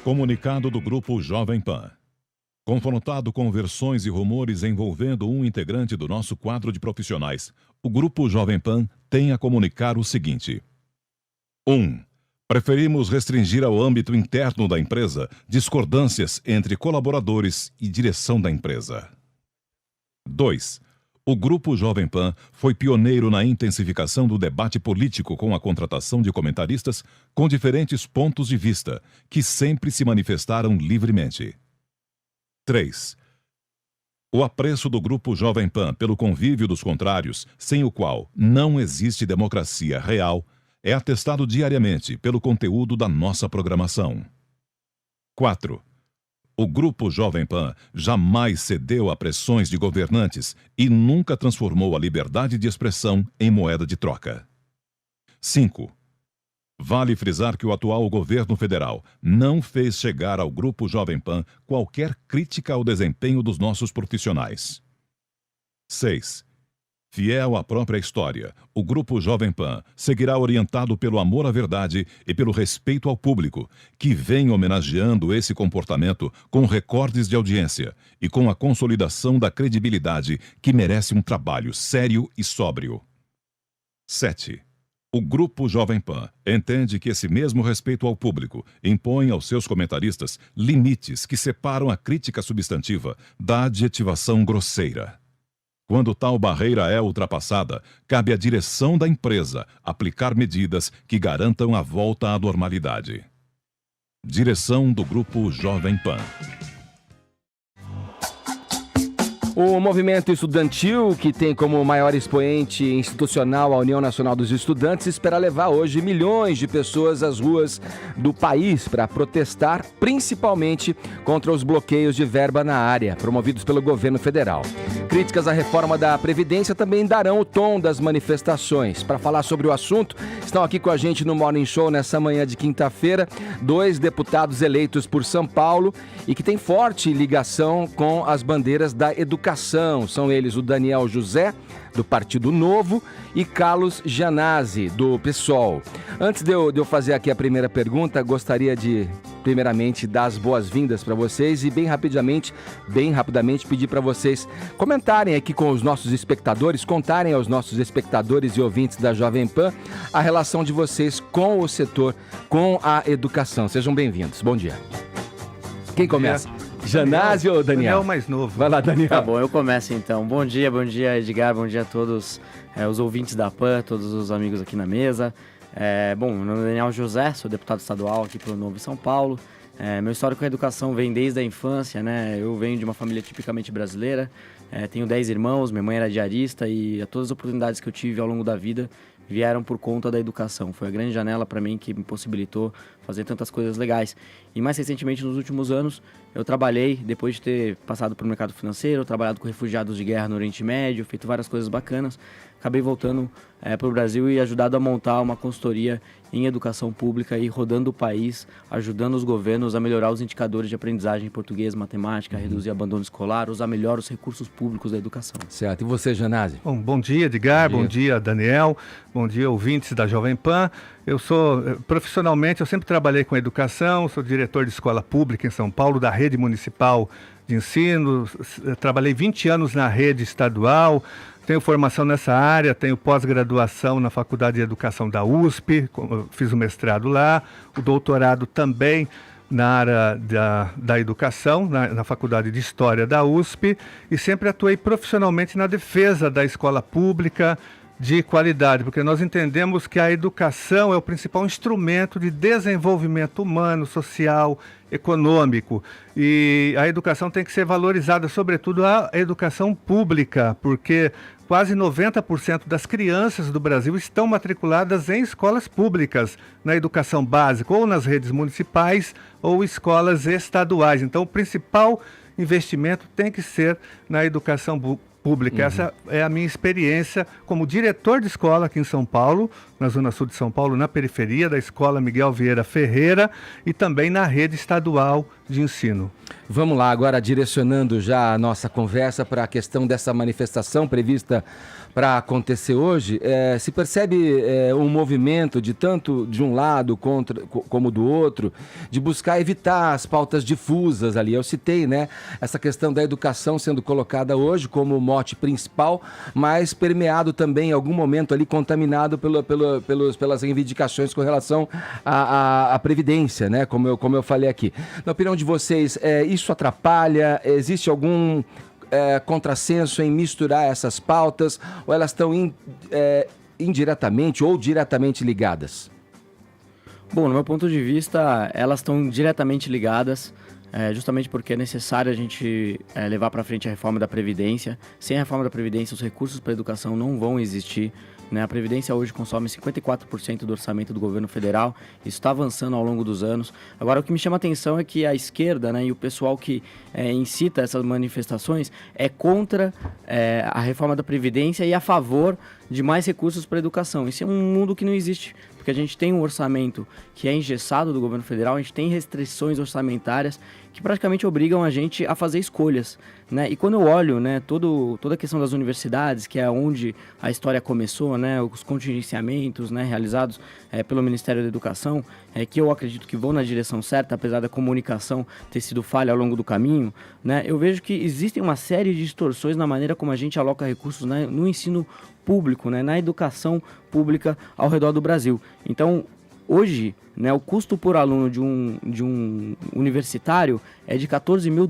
Comunicado do Grupo Jovem Pan. Confrontado com versões e rumores envolvendo um integrante do nosso quadro de profissionais, o Grupo Jovem Pan tem a comunicar o seguinte: 1. Preferimos restringir ao âmbito interno da empresa discordâncias entre colaboradores e direção da empresa. 2. O Grupo Jovem Pan foi pioneiro na intensificação do debate político com a contratação de comentaristas com diferentes pontos de vista, que sempre se manifestaram livremente. 3. O apreço do Grupo Jovem Pan pelo convívio dos contrários, sem o qual não existe democracia real, é atestado diariamente pelo conteúdo da nossa programação. 4. O Grupo Jovem Pan jamais cedeu a pressões de governantes e nunca transformou a liberdade de expressão em moeda de troca. 5. Vale frisar que o atual governo federal não fez chegar ao Grupo Jovem Pan qualquer crítica ao desempenho dos nossos profissionais. 6. Fiel à própria história, o Grupo Jovem Pan seguirá orientado pelo amor à verdade e pelo respeito ao público, que vem homenageando esse comportamento com recordes de audiência e com a consolidação da credibilidade que merece um trabalho sério e sóbrio. 7. O Grupo Jovem Pan entende que esse mesmo respeito ao público impõe aos seus comentaristas limites que separam a crítica substantiva da adjetivação grosseira. Quando tal barreira é ultrapassada, cabe à direção da empresa aplicar medidas que garantam a volta à normalidade. Direção do Grupo Jovem Pan. O movimento estudantil, que tem como maior expoente institucional a União Nacional dos Estudantes, espera levar hoje milhões de pessoas às ruas do país para protestar, principalmente contra os bloqueios de verba na área, promovidos pelo governo federal. Críticas à reforma da Previdência também darão o tom das manifestações. Para falar sobre o assunto, estão aqui com a gente no Morning Show nessa manhã de quinta-feira, 2 deputados eleitos por São Paulo e que têm forte ligação com as bandeiras da educação. São eles o Daniel José, do Partido Novo, e Carlos Gianazzi, do PSOL. Antes de eu fazer aqui a primeira pergunta, gostaria de, primeiramente, dar as boas-vindas para vocês e bem rapidamente pedir para vocês comentarem aqui com os nossos espectadores, contarem aos nossos espectadores e ouvintes da Jovem Pan a relação de vocês com o setor, com a educação. Sejam bem-vindos. Bom dia. Quem começa? Gianazzi ou Daniel? Daniel mais novo. Vai lá, Daniel. Tá bom, eu começo então. Bom dia, Edgar, bom dia a todos os ouvintes da PAN, todos os amigos aqui na mesa. Bom, meu nome é Daniel José, sou deputado estadual aqui pelo Novo São Paulo. Meu histórico com a educação vem desde a infância, né? Eu venho de uma família tipicamente brasileira, tenho 10 irmãos, minha mãe era diarista e todas as oportunidades que eu tive ao longo da vida vieram por conta da educação. Foi a grande janela para mim que me possibilitou fazer tantas coisas legais. E mais recentemente, nos últimos anos, eu trabalhei, depois de ter passado pelo mercado financeiro, trabalhado com refugiados de guerra no Oriente Médio, feito várias coisas bacanas. acabei voltando para o Brasil e ajudado a montar uma consultoria em educação pública e rodando o país, ajudando os governos a melhorar os indicadores de aprendizagem em português, matemática, reduzir abandono escolar, usar melhor os recursos públicos da educação. Certo. E você, Janase? Bom dia, Edgar. Bom dia, Daniel. Bom dia, ouvintes da Jovem Pan. Profissionalmente, eu sempre trabalhei com educação, sou diretor de escola pública em São Paulo, da rede municipal de ensino, trabalhei 20 anos na rede estadual, tenho formação nessa área, tenho pós-graduação na Faculdade de Educação da USP, fiz o mestrado lá, o doutorado também na área da educação, na Faculdade de História da USP, e sempre atuei profissionalmente na defesa da escola pública de qualidade, porque nós entendemos que a educação é o principal instrumento de desenvolvimento humano, social, econômico, e a educação tem que ser valorizada, sobretudo a educação pública, porque quase 90% das crianças do Brasil estão matriculadas em escolas públicas, na educação básica, ou nas redes municipais, ou escolas estaduais. Então, o principal investimento tem que ser na educação pública. Essa é a minha experiência como diretor de escola aqui em São Paulo, na Zona Sul de São Paulo, na periferia da Escola Miguel Vieira Ferreira e também na rede estadual de ensino. Vamos lá, agora direcionando já a nossa conversa para a questão dessa manifestação prevista para acontecer hoje. Se percebe um movimento de tanto de um lado como do outro, de buscar evitar as pautas difusas ali. Eu citei, né, essa questão da educação sendo colocada hoje como mote principal, mas permeado também em algum momento ali, contaminado pelas reivindicações com relação à Previdência, né, como eu falei aqui. Na opinião de vocês, isso atrapalha? Existe algum contrassenso em misturar essas pautas, ou elas estão indiretamente ou diretamente ligadas? Bom, no meu ponto de vista, elas estão diretamente ligadas, justamente porque é necessário a gente levar para frente a reforma da Previdência. Sem a reforma da Previdência, os recursos para a educação não vão existir, né? A Previdência hoje consome 54% do orçamento do governo federal, isso está avançando ao longo dos anos. Agora, o que me chama a atenção é que a esquerda, né, e o pessoal que incita essas manifestações é contra a reforma da Previdência e a favor de mais recursos para a educação. Isso é um mundo que não existe, porque a gente tem um orçamento que é engessado do governo federal, a gente tem restrições orçamentárias que praticamente obrigam a gente a fazer escolhas, né? E quando eu olho, né, toda a questão das universidades, que é onde a história começou, né, os contingenciamentos, né, realizados pelo Ministério da Educação, que eu acredito que vão na direção certa, apesar da comunicação ter sido falha ao longo do caminho, né, eu vejo que existem uma série de distorções na maneira como a gente aloca recursos, né, no ensino público, né, na educação pública ao redor do Brasil. Então, hoje, né, o custo por aluno de um universitário é de $14 mil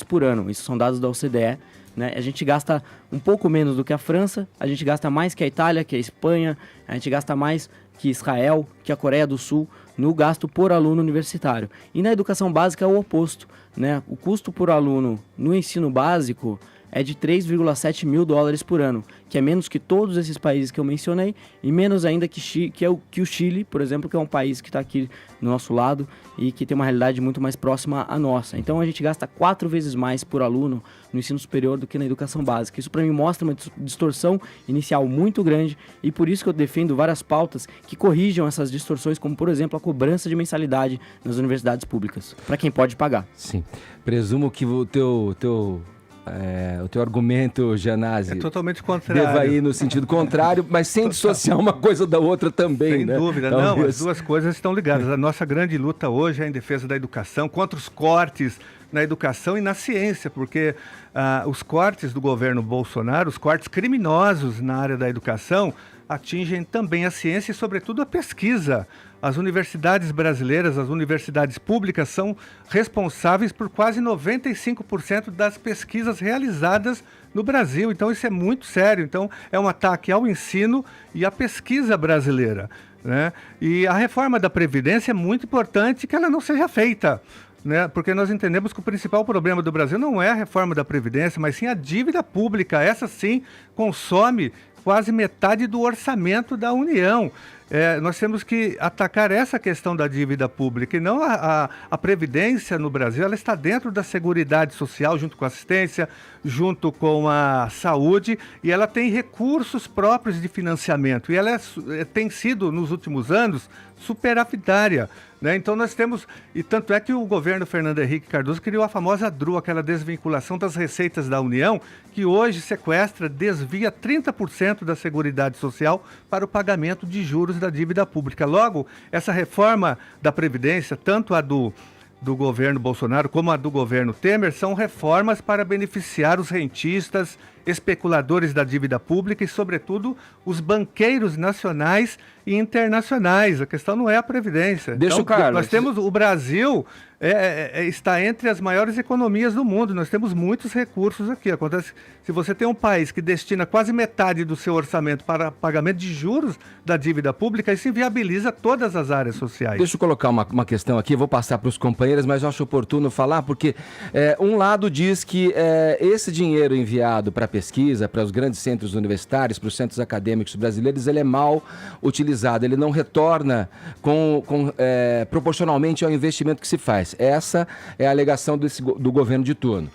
por ano. Isso são dados da OCDE. Né? A gente gasta um pouco menos do que a França, a gente gasta mais que a Itália, que a Espanha, a gente gasta mais que Israel, que a Coreia do Sul, no gasto por aluno universitário. E na educação básica é o oposto. Né? O custo por aluno no ensino básico é de $3,7 mil por ano, que é menos que todos esses países que eu mencionei e menos ainda que o Chile, por exemplo, que é um país que está aqui do nosso lado e que tem uma realidade muito mais próxima à nossa. Então a gente gasta 4 vezes mais por aluno no ensino superior do que na educação básica. Isso para mim mostra uma distorção inicial muito grande e por isso que eu defendo várias pautas que corrijam essas distorções, como por exemplo a cobrança de mensalidade nas universidades públicas, para quem pode pagar. Sim, presumo que o teu argumento, Janase, é totalmente contrário. Deva ir no sentido contrário, mas sem dissociar uma coisa da outra também, sem né? dúvida, Talvez. Não, as duas coisas estão ligadas. A nossa grande luta hoje é em defesa da educação, contra os cortes na educação e na ciência, porque os cortes do governo Bolsonaro, os cortes criminosos na área da educação, atingem também a ciência e, sobretudo, a pesquisa. As universidades brasileiras, as universidades públicas, são responsáveis por quase 95% das pesquisas realizadas no Brasil. Então, isso é muito sério. Então, é um ataque ao ensino e à pesquisa brasileira, né? E a reforma da Previdência é muito importante que ela não seja feita, né? Porque nós entendemos que o principal problema do Brasil não é a reforma da Previdência, mas sim a dívida pública. Essa sim consome quase metade do orçamento da União. nós temos que atacar essa questão da dívida pública e não a Previdência no Brasil. Ela está dentro da Seguridade Social, junto com a assistência, junto com a saúde, e ela tem recursos próprios de financiamento. E ela tem sido, nos últimos anos, superavitária, né? Então nós temos, e tanto é que o governo Fernando Henrique Cardoso criou a famosa DRU, aquela desvinculação das receitas da União, que hoje desvia 30% da Seguridade Social para o pagamento de juros da dívida pública. Logo, essa reforma da Previdência, tanto a do governo Bolsonaro como a do governo Temer, são reformas para beneficiar os rentistas, especuladores da dívida pública e, sobretudo, os banqueiros nacionais e internacionais. A questão não é a Previdência. Deixa então, o Carlos. Nós temos o Brasil está entre as maiores economias do mundo. Nós temos muitos recursos aqui. Acontece, se você tem um país que destina quase metade do seu orçamento para pagamento de juros da dívida pública, isso inviabiliza todas as áreas sociais. Deixa eu colocar uma questão aqui, vou passar para os companheiros, mas eu acho oportuno falar, porque um lado diz que esse dinheiro enviado para pesquisa, para os grandes centros universitários, para os centros acadêmicos brasileiros, ele é mal utilizado, ele não retorna proporcionalmente ao investimento que se faz. Essa é a alegação do governo de turno.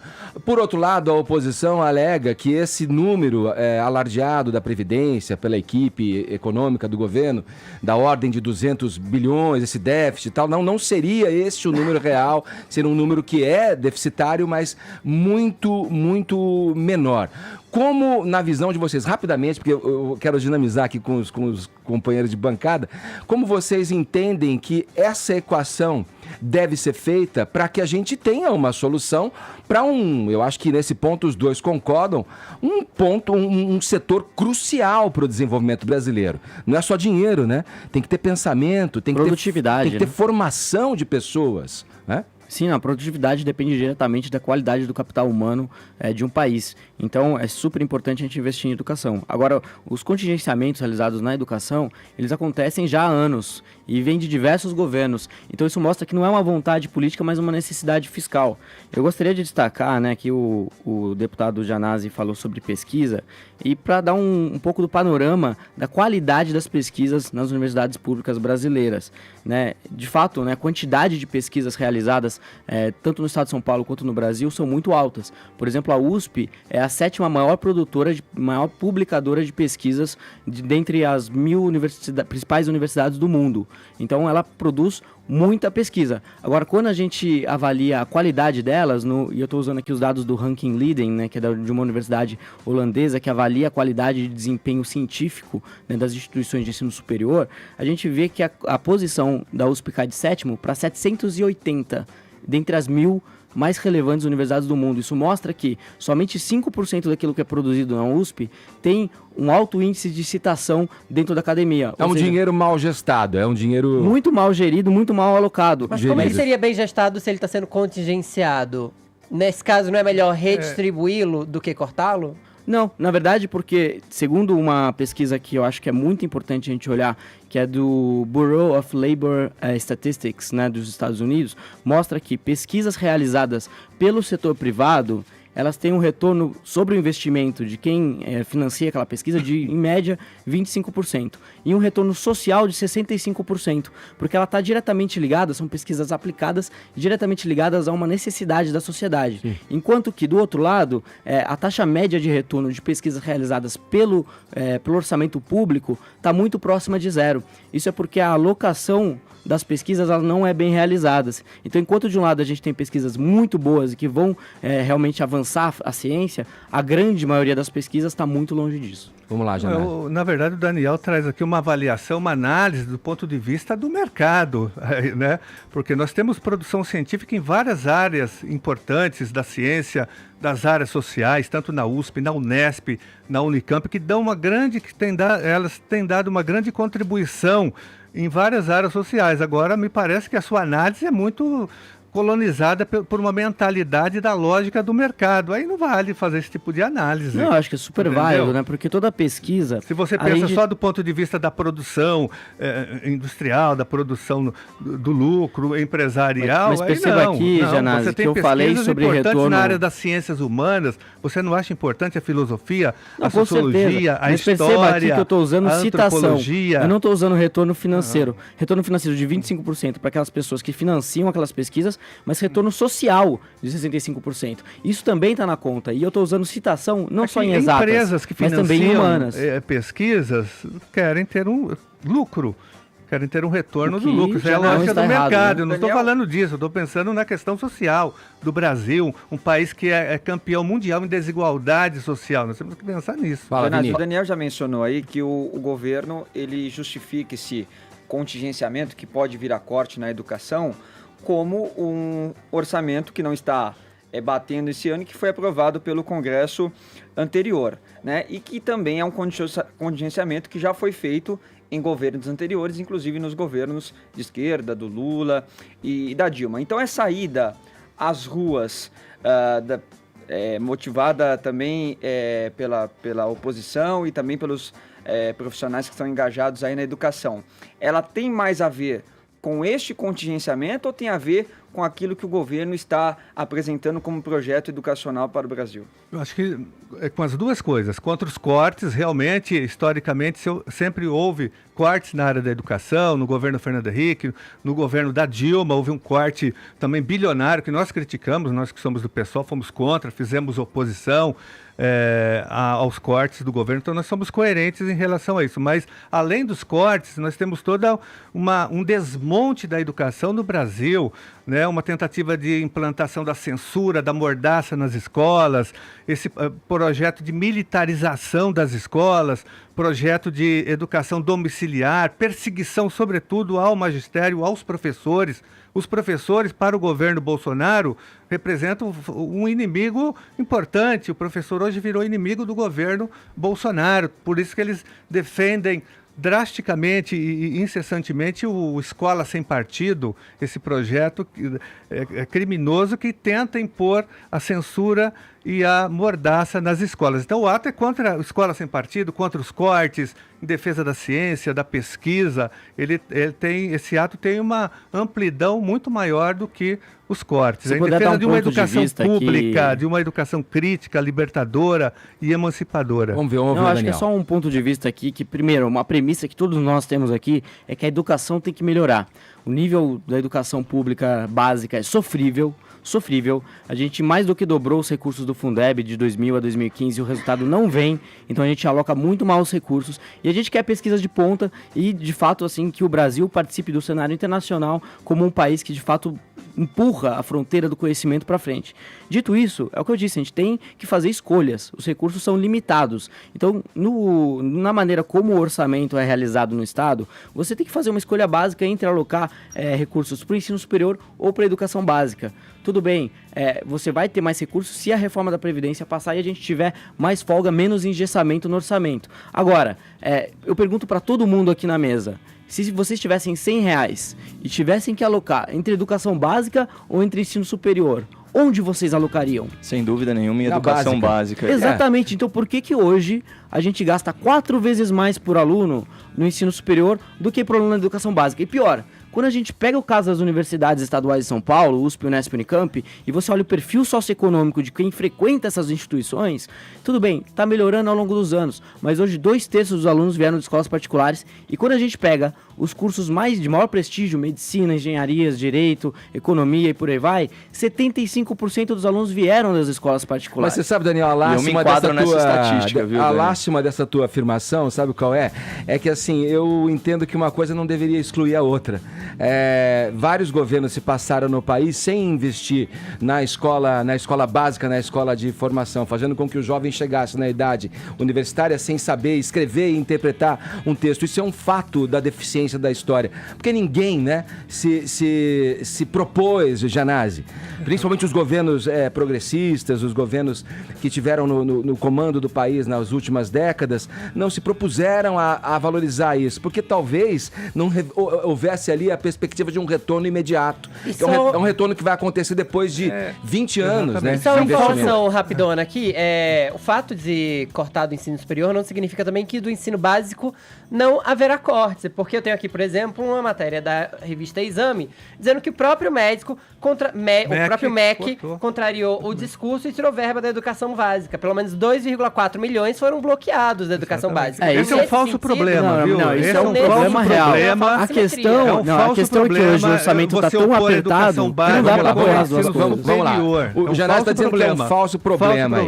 Por outro lado, a oposição alega que esse número alardeado da Previdência pela equipe econômica do governo, da ordem de 200 bilhões, esse déficit e tal, não seria esse o número real, seria um número que é deficitário, mas muito, muito menor. Como, na visão de vocês, rapidamente, porque eu quero dinamizar aqui com os companheiros de bancada, como vocês entendem que essa equação deve ser feita para que a gente tenha uma solução para eu acho que nesse ponto os dois concordam, um setor crucial para o desenvolvimento brasileiro. Não é só dinheiro, né? Tem que ter pensamento, tem produtividade, que ter formação de pessoas, né? Sim, a produtividade depende diretamente da qualidade do capital humano de um país. Então, é super importante a gente investir em educação. Agora, os contingenciamentos realizados na educação, eles acontecem já há anos e vêm de diversos governos. Então, isso mostra que não é uma vontade política, mas uma necessidade fiscal. Eu gostaria de destacar, né, que o deputado Janazzi falou sobre pesquisa e para dar um pouco do panorama da qualidade das pesquisas nas universidades públicas brasileiras, né? De fato, né, a quantidade de pesquisas realizadas tanto no estado de São Paulo quanto no Brasil são muito altas. Por exemplo, a USP é a 7ª maior publicadora de pesquisas dentre as 1.000 principais universidades do mundo. Então, ela produz muita pesquisa. Agora, quando a gente avalia a qualidade delas, e eu estou usando aqui os dados do Ranking Leiden, né, que é de uma universidade holandesa que avalia a qualidade de desempenho científico, né, das instituições de ensino superior, a gente vê que a posição da USP cai de 7º para 780, dentre as 1.000 mais relevantes universidades do mundo. Isso mostra que somente 5% daquilo que é produzido na USP tem um alto índice de citação dentro da academia. É um dinheiro mal gestado, é um dinheiro... muito mal gerido, muito mal alocado. Mas como ele seria bem gestado se ele está sendo contingenciado? Nesse caso, não é melhor redistribuí-lo do que cortá-lo? Não, na verdade, porque, segundo uma pesquisa que eu acho que é muito importante a gente olhar, que é do Bureau of Labor Statistics, né, dos Estados Unidos, mostra que pesquisas realizadas pelo setor privado, elas têm um retorno sobre o investimento de quem financia aquela pesquisa de, em média, 25%. E um retorno social de 65%, porque ela está diretamente ligada, são pesquisas aplicadas, diretamente ligadas a uma necessidade da sociedade. Sim. Enquanto que, do outro lado, a taxa média de retorno de pesquisas realizadas pelo orçamento público está muito próxima de zero. Isso é porque a alocação das pesquisas elas não é bem realizadas. Então, enquanto de um lado a gente tem pesquisas muito boas e que vão realmente avançar a ciência, a grande maioria das pesquisas está muito longe disso. Vamos lá, Janazzi. Na verdade, o Daniel traz aqui uma avaliação, uma análise do ponto de vista do mercado, né? Porque nós temos produção científica em várias áreas importantes da ciência, das áreas sociais, tanto na USP, na Unesp, na Unicamp, que elas têm dado uma grande contribuição em várias áreas sociais. Agora, me parece que a sua análise é muito colonizada por uma mentalidade da lógica do mercado. Aí não vale fazer esse tipo de análise. Não, acho que é super válido, né? Porque toda pesquisa... Se você pensa só do ponto de vista da produção industrial, da produção do lucro empresarial... Mas perceba aqui, Janazzi, que eu falei sobre retorno... na área das ciências humanas, você não acha importante a filosofia, a sociologia, a história, perceba aqui que eu estou usando citação. Eu não estou usando retorno financeiro. Retorno financeiro de 25% para aquelas pessoas que financiam aquelas pesquisas, mas retorno social de 65%. Isso também está na conta. E eu estou usando citação não só em exatas, empresas que mas também em humanas. Pesquisas querem ter um lucro. Querem ter um retorno do lucro. Isso é a lógica do mercado. Eu não estou falando disso, eu estou pensando na questão social do Brasil, um país que é campeão mundial em desigualdade social. Nós temos que pensar nisso. O Daniel já mencionou aí que o governo ele justifica esse contingenciamento que pode vir a corte na educação como um orçamento que não está batendo esse ano e que foi aprovado pelo Congresso anterior, né? E que também é um contingenciamento que já foi feito em governos anteriores, inclusive nos governos de esquerda, do Lula e da Dilma. Então essa ida às ruas, motivada também pela oposição e também pelos profissionais que estão engajados aí na educação, ela tem mais a ver com este contingenciamento ou tem a ver com aquilo que o governo está apresentando como projeto educacional para o Brasil? Eu acho que é com as duas coisas. Contra os cortes, realmente, historicamente, sempre houve cortes na área da educação, no governo Fernando Henrique, no governo da Dilma, houve um corte também bilionário que nós criticamos, nós que somos do PSOL, fomos contra, fizemos oposição aos cortes do governo, então nós somos coerentes em relação a isso. Mas, além dos cortes, nós temos todo um desmonte da educação no Brasil, né? Uma tentativa de implantação da censura, da mordaça nas escolas, esse projeto de militarização das escolas, projeto de educação domiciliar, perseguição, sobretudo, ao magistério, aos professores. Os professores, para o governo Bolsonaro, representam um inimigo importante. O professor hoje virou inimigo do governo Bolsonaro. Por isso que eles defendem drasticamente e incessantemente o Escola Sem Partido, esse projeto criminoso que tenta impor a censura e a mordaça nas escolas. Então o ato é contra a Escola Sem Partido, contra os cortes, em defesa da ciência, da pesquisa. Esse ato tem uma amplidão muito maior do que os cortes. Em defesa de uma educação pública, de uma educação crítica, libertadora e emancipadora. Vamos ver, acho que é só um ponto de vista aqui, que primeiro, uma premissa que todos nós temos aqui é que a educação tem que melhorar. O nível da educação pública básica é sofrível. A gente mais do que dobrou os recursos do Fundeb de 2000 a 2015 e o resultado não vem, então a gente aloca muito mal os recursos e a gente quer pesquisas de ponta e, de fato, assim, que o Brasil participe do cenário internacional como um país que, de fato, empurra a fronteira do conhecimento para frente. Dito isso, é o que eu disse, a gente tem que fazer escolhas, os recursos são limitados. Então, na maneira como o orçamento é realizado no Estado, você tem que fazer uma escolha básica entre alocar recursos para o ensino superior ou para a educação básica. Tudo bem, você vai ter mais recursos se a reforma da Previdência passar e a gente tiver mais folga, menos engessamento no orçamento. Agora, eu pergunto para todo mundo aqui na mesa, se vocês tivessem R$100 e tivessem que alocar entre educação básica ou entre ensino superior, onde vocês alocariam? Sem dúvida nenhuma, em educação básica. Exatamente. Então, por que hoje a gente gasta 4 vezes mais por aluno no ensino superior do que por aluno na educação básica? E pior, quando a gente pega o caso das universidades estaduais de São Paulo, USP, Unesp, Unicamp, e você olha o perfil socioeconômico de quem frequenta essas instituições, tudo bem, está melhorando ao longo dos anos, mas hoje 2/3 dos alunos vieram de escolas particulares, e quando a gente pega os cursos de maior prestígio, medicina, engenharias, direito, economia e por aí vai, 75% dos alunos vieram das escolas particulares. Mas você sabe, Daniel, a lástima dessa tua afirmação, sabe qual é? É que assim, eu entendo que uma coisa não deveria excluir a outra. Vários governos se passaram no país sem investir na escola básica, na escola de formação, fazendo com que o jovem chegasse na idade universitária sem saber escrever e interpretar um texto. Isso é um fato da deficiência da história, porque ninguém, né, se propôs, Janazzi, principalmente os governos progressistas, os governos que tiveram no comando do país nas últimas décadas, não se propuseram a valorizar isso, porque talvez não houvesse ali a perspectiva de um retorno imediato. Isso É um retorno que vai acontecer depois de 20 anos, né? Só uma de investimento. informação rapidona aqui, o fato de cortar do ensino superior não significa também que do ensino básico não haverá cortes, porque eu tenho aqui, por exemplo, uma matéria da revista Exame, dizendo que o próprio médico, o próprio MEC contrariou o discurso e tirou verba da educação básica. Pelo menos 2,4 milhões foram bloqueados da educação básica. Esse é um falso problema, viu? Não, isso Esse é um problema real. A questão é que hoje o orçamento está tão apertado que não dá para apoiar as duas coisas. Vamos lá. O Janás está dizendo que é um falso problema.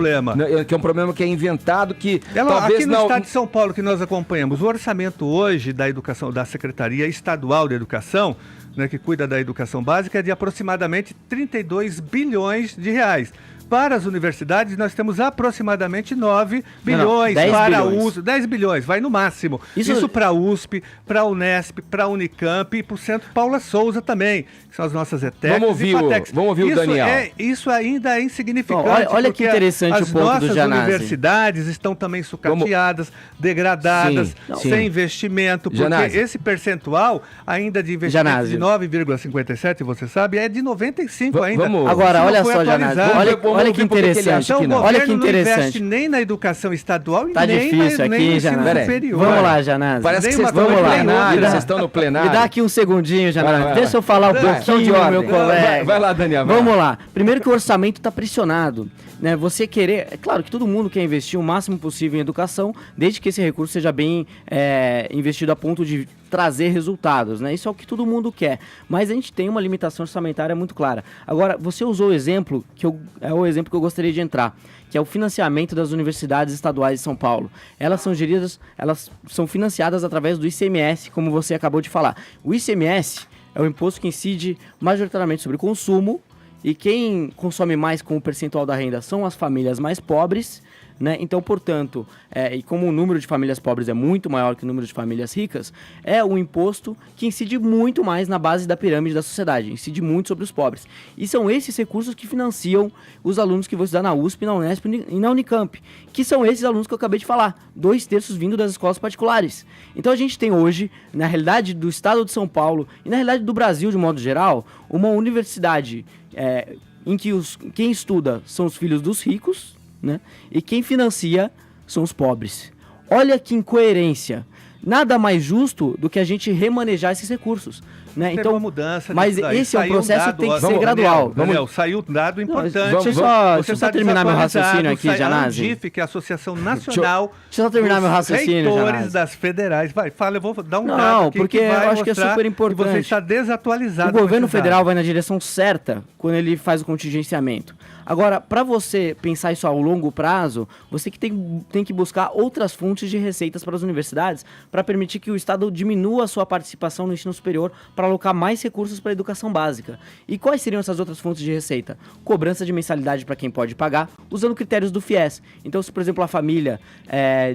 Que é um problema que é inventado, que talvez aqui no estado de São Paulo que nós acompanhamos, o orçamento hoje da educação, da Secretaria Estadual de Educação, né, que cuida da educação básica, é de aproximadamente 32 bilhões de reais. Para as universidades, nós temos aproximadamente 9 bilhões. 10 para bilhões. uso. 10 bilhões, vai no máximo. Isso para a USP, para a Unesp, para a Unicamp e para o Centro Paula Souza também, que são as nossas ETECs e FATECs. Vamos ouvir o Daniel. Isso ainda é insignificante. Olha que interessante o ponto do Janazzi. As nossas universidades estão também sucateadas, degradadas, sem investimento, porque esse percentual ainda de investimento de 9,57, você sabe, é de 95 ainda. Agora, olha só, Janazzi, olha que interessante. Então, o olha que governo não interessante. investe nem na educação estadual e Tá nem difícil no aqui, ensino Janazzi. superior. Vamos lá, Janazzi. Parece que Nem vocês uma estão no coisa nem plenário. outra. Vocês estão no plenário. Me dá aqui um segundinho, Janazzi. Vai. Deixa eu falar um pouquinho, meu colega. Vai lá, Daniel. Vamos lá. Primeiro que o orçamento está pressionado. Né? Você querer... É claro que todo mundo quer investir o máximo possível em educação, desde que esse recurso seja bem investido a ponto de trazer resultados, né? Isso é o que todo mundo quer. Mas a gente tem uma limitação orçamentária muito clara. Agora, você usou o exemplo, é o exemplo que eu gostaria de entrar, que é o financiamento das universidades estaduais de São Paulo. Elas são financiadas através do ICMS, como você acabou de falar. O ICMS é o imposto que incide majoritariamente sobre o consumo, e quem consome mais com o percentual da renda são as famílias mais pobres, né? Então, portanto, e como o número de famílias pobres é muito maior que o número de famílias ricas, é um imposto que incide muito mais na base da pirâmide da sociedade, incide muito sobre os pobres. E são esses recursos que financiam os alunos que vão estudar na USP, na Unesp e na Unicamp, que são esses alunos que eu acabei de falar, 2/3 vindo das escolas particulares. Então a gente tem hoje, na realidade do estado de São Paulo e na realidade do Brasil de modo geral, uma universidade em que quem estuda são os filhos dos ricos, né? E quem financia são os pobres. Olha que incoerência. Nada mais justo do que a gente remanejar esses recursos, né? Teve Então, uma mudança mas esse é um processo que tem que ser gradual. Daniel, saiu um dado importante. Deixa eu só terminar meu raciocínio aqui, Janazzi. A ANDIF, que é a Associação Nacional Deixa eu só terminar meu raciocínio, Reitores Janazzi. das federais. Vai, fala, eu vou dar um dado Não, aqui porque que vai eu acho que é mostrar super importante. que você está desatualizado. O com governo esses federal dados. vai na direção certa quando ele faz o contingenciamento. Agora, para você pensar isso a longo prazo, você que tem que buscar outras fontes de receitas para as universidades para permitir que o Estado diminua a sua participação no ensino superior para alocar mais recursos para a educação básica. E quais seriam essas outras fontes de receita? Cobrança de mensalidade para quem pode pagar, usando critérios do FIES. Então, se, por exemplo, a família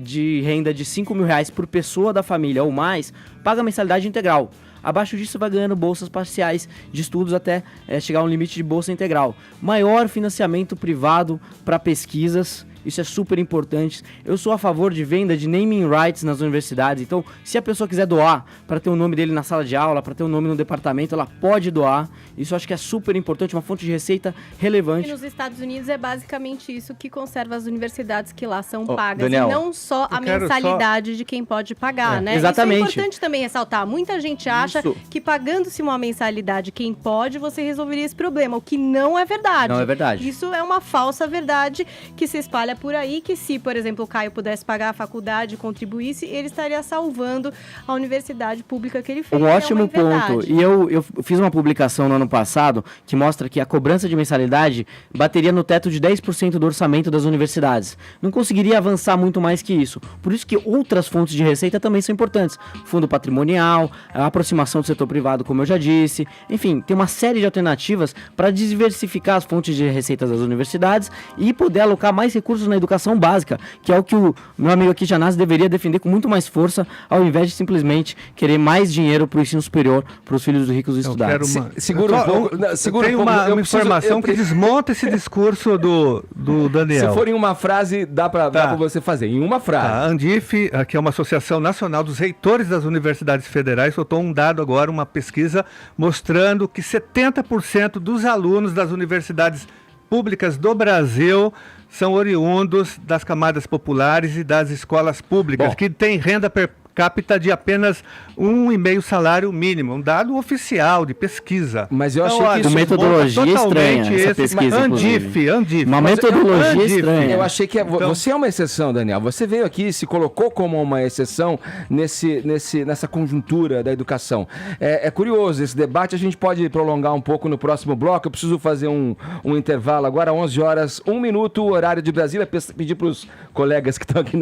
de renda de R$5.000 por pessoa da família ou mais, paga mensalidade integral. Abaixo disso vai ganhando bolsas parciais de estudos até chegar a um limite de bolsa integral. Maior financiamento privado para pesquisas, isso é super importante. Eu sou a favor de venda de naming rights nas universidades. Então, se a pessoa quiser doar para ter o nome dele na sala de aula, para ter o nome no departamento, ela pode doar. Isso eu acho que é super importante, uma fonte de receita relevante. E nos Estados Unidos é basicamente isso que conserva as universidades que lá são pagas. Daniel, e não só a mensalidade de quem pode pagar, né? Exatamente. Isso é importante também ressaltar. Muita gente acha que pagando-se uma mensalidade quem pode, você resolveria esse problema, o que não é verdade. Não é verdade. Isso é uma falsa verdade que se espalha por aí, que se, por exemplo, o Caio pudesse pagar a faculdade e contribuísse, ele estaria salvando a universidade pública que ele fez. Um ótimo ponto. E eu fiz uma publicação no ano passado que mostra que a cobrança de mensalidade bateria no teto de 10% do orçamento das universidades. Não conseguiria avançar muito mais que isso. Por isso que outras fontes de receita também são importantes. Fundo patrimonial, a aproximação do setor privado, como eu já disse. Enfim, tem uma série de alternativas para diversificar as fontes de receitas das universidades e poder alocar mais recursos recursos na educação básica, que é o que o meu amigo aqui, Janazzi, deveria defender com muito mais força, ao invés de simplesmente querer mais dinheiro para o ensino superior, para os filhos ricos estudar. Segura um pouco. Tem uma informação que desmonta esse discurso do Daniel. Se for em uma frase, dá para você fazer. Em uma frase. A Andif, que é uma Associação Nacional dos Reitores das Universidades Federais, soltou um dado agora, uma pesquisa, mostrando que 70% dos alunos das universidades públicas do Brasil são oriundos das camadas populares e das escolas públicas, que têm renda per capita de apenas 1,5 salário mínimo, um dado oficial de pesquisa. Mas eu achei que isso uma metodologia estranha, essa pesquisa, Andif. Uma metodologia estranha. Eu achei que você é uma exceção, Daniel. Você veio aqui, se colocou como uma exceção nessa conjuntura da educação. É curioso esse debate, a gente pode prolongar um pouco no próximo bloco. Eu preciso fazer um intervalo agora, 11 horas, 1 minuto, horário de Brasília. Pedir para os colegas que estão aqui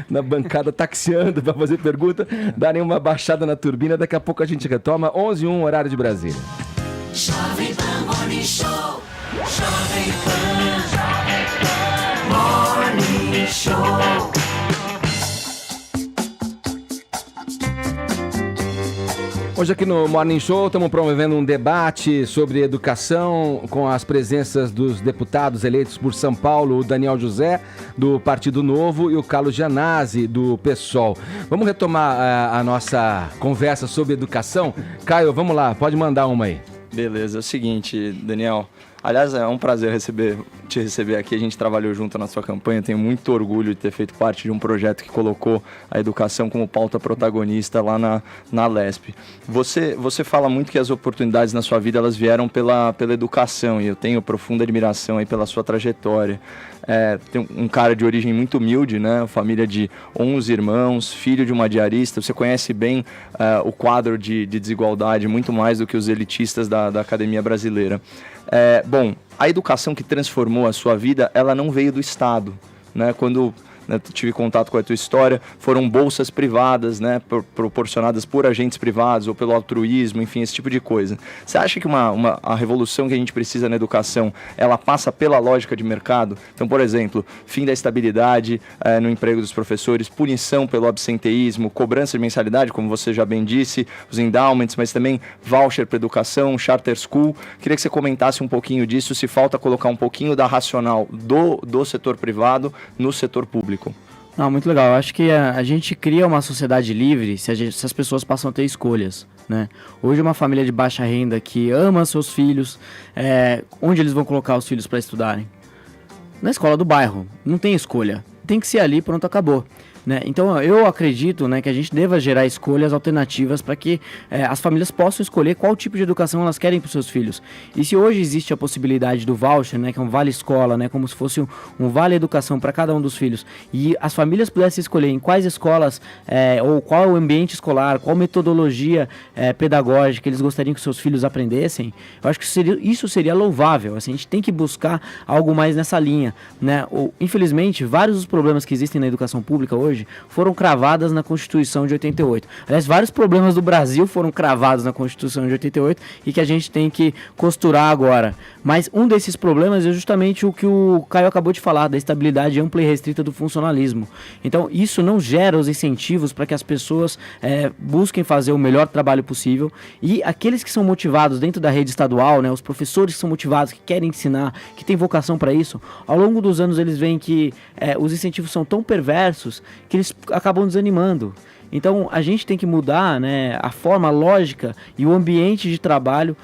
na bancada taxiando para fazer pergunta, darem uma baixada na turbina, daqui a pouco a gente retoma, 11h01, horário de Brasília. Jovem Pan Morning Show, Jovem Pan Morning Show. Hoje aqui no Morning Show estamos promovendo um debate sobre educação com as presenças dos deputados eleitos por São Paulo, o Daniel José, do Partido Novo, e o Carlos Janazzi, do PSOL. Vamos retomar a nossa conversa sobre educação? Caio, vamos lá, pode mandar uma aí. Beleza, é o seguinte, Daniel. Aliás, é um prazer te receber aqui. A gente trabalhou junto na sua campanha. Tenho muito orgulho de ter feito parte de um projeto que colocou a educação como pauta protagonista lá na LESP. Você fala muito que as oportunidades na sua vida elas vieram pela educação, e eu tenho profunda admiração aí pela sua trajetória. Tem um cara de origem muito humilde, né? Família de 11 irmãos, filho de uma diarista. Você conhece bem o quadro de desigualdade, muito mais do que os elitistas da academia brasileira. Bom, a educação que transformou a sua vida, ela não veio do Estado, né? Quando tive contato com a tua história, foram bolsas privadas, né, proporcionadas por agentes privados ou pelo altruísmo, enfim, esse tipo de coisa. Você acha que a revolução que a gente precisa na educação, ela passa pela lógica de mercado? Então, por exemplo, fim da estabilidade no emprego dos professores, punição pelo absenteísmo, cobrança de mensalidade, como você já bem disse, os endowments, mas também voucher para educação, charter school. Queria que você comentasse um pouquinho disso, se falta colocar um pouquinho da racional do setor privado no setor público. Não, muito legal. Eu acho que a gente cria uma sociedade livre se as pessoas passam a ter escolhas, né? Hoje uma família de baixa renda que ama seus filhos, onde eles vão colocar os filhos para estudarem? Na escola do bairro. Não tem escolha. Tem que ser ali, pronto, acabou. Né? Então eu acredito, né, que a gente deva gerar escolhas alternativas para que as famílias possam escolher qual tipo de educação elas querem para os seus filhos. E se hoje existe a possibilidade do voucher, né, que é um vale escola, né, como se fosse um vale educação para cada um dos filhos, e as famílias pudessem escolher em quais escolas ou qual o ambiente escolar, qual metodologia pedagógica eles gostariam que seus filhos aprendessem, eu acho que isso seria louvável. Assim, a gente tem que buscar algo mais nessa linha, né? Infelizmente, vários dos problemas que existem na educação pública hoje foram cravadas na Constituição de 88. Aliás, vários problemas do Brasil foram cravados na Constituição de 88 e que a gente tem que costurar agora. Mas um desses problemas é justamente o que o Caio acabou de falar, da estabilidade ampla e restrita do funcionalismo. Então, isso não gera os incentivos para que as pessoas busquem fazer o melhor trabalho possível, e aqueles que são motivados dentro da rede estadual, né, os professores que são motivados, que querem ensinar, que têm vocação para isso, ao longo dos anos eles veem que os incentivos são tão perversos que eles acabam desanimando. Então a gente tem que mudar, né, a forma, a lógica e o ambiente de trabalho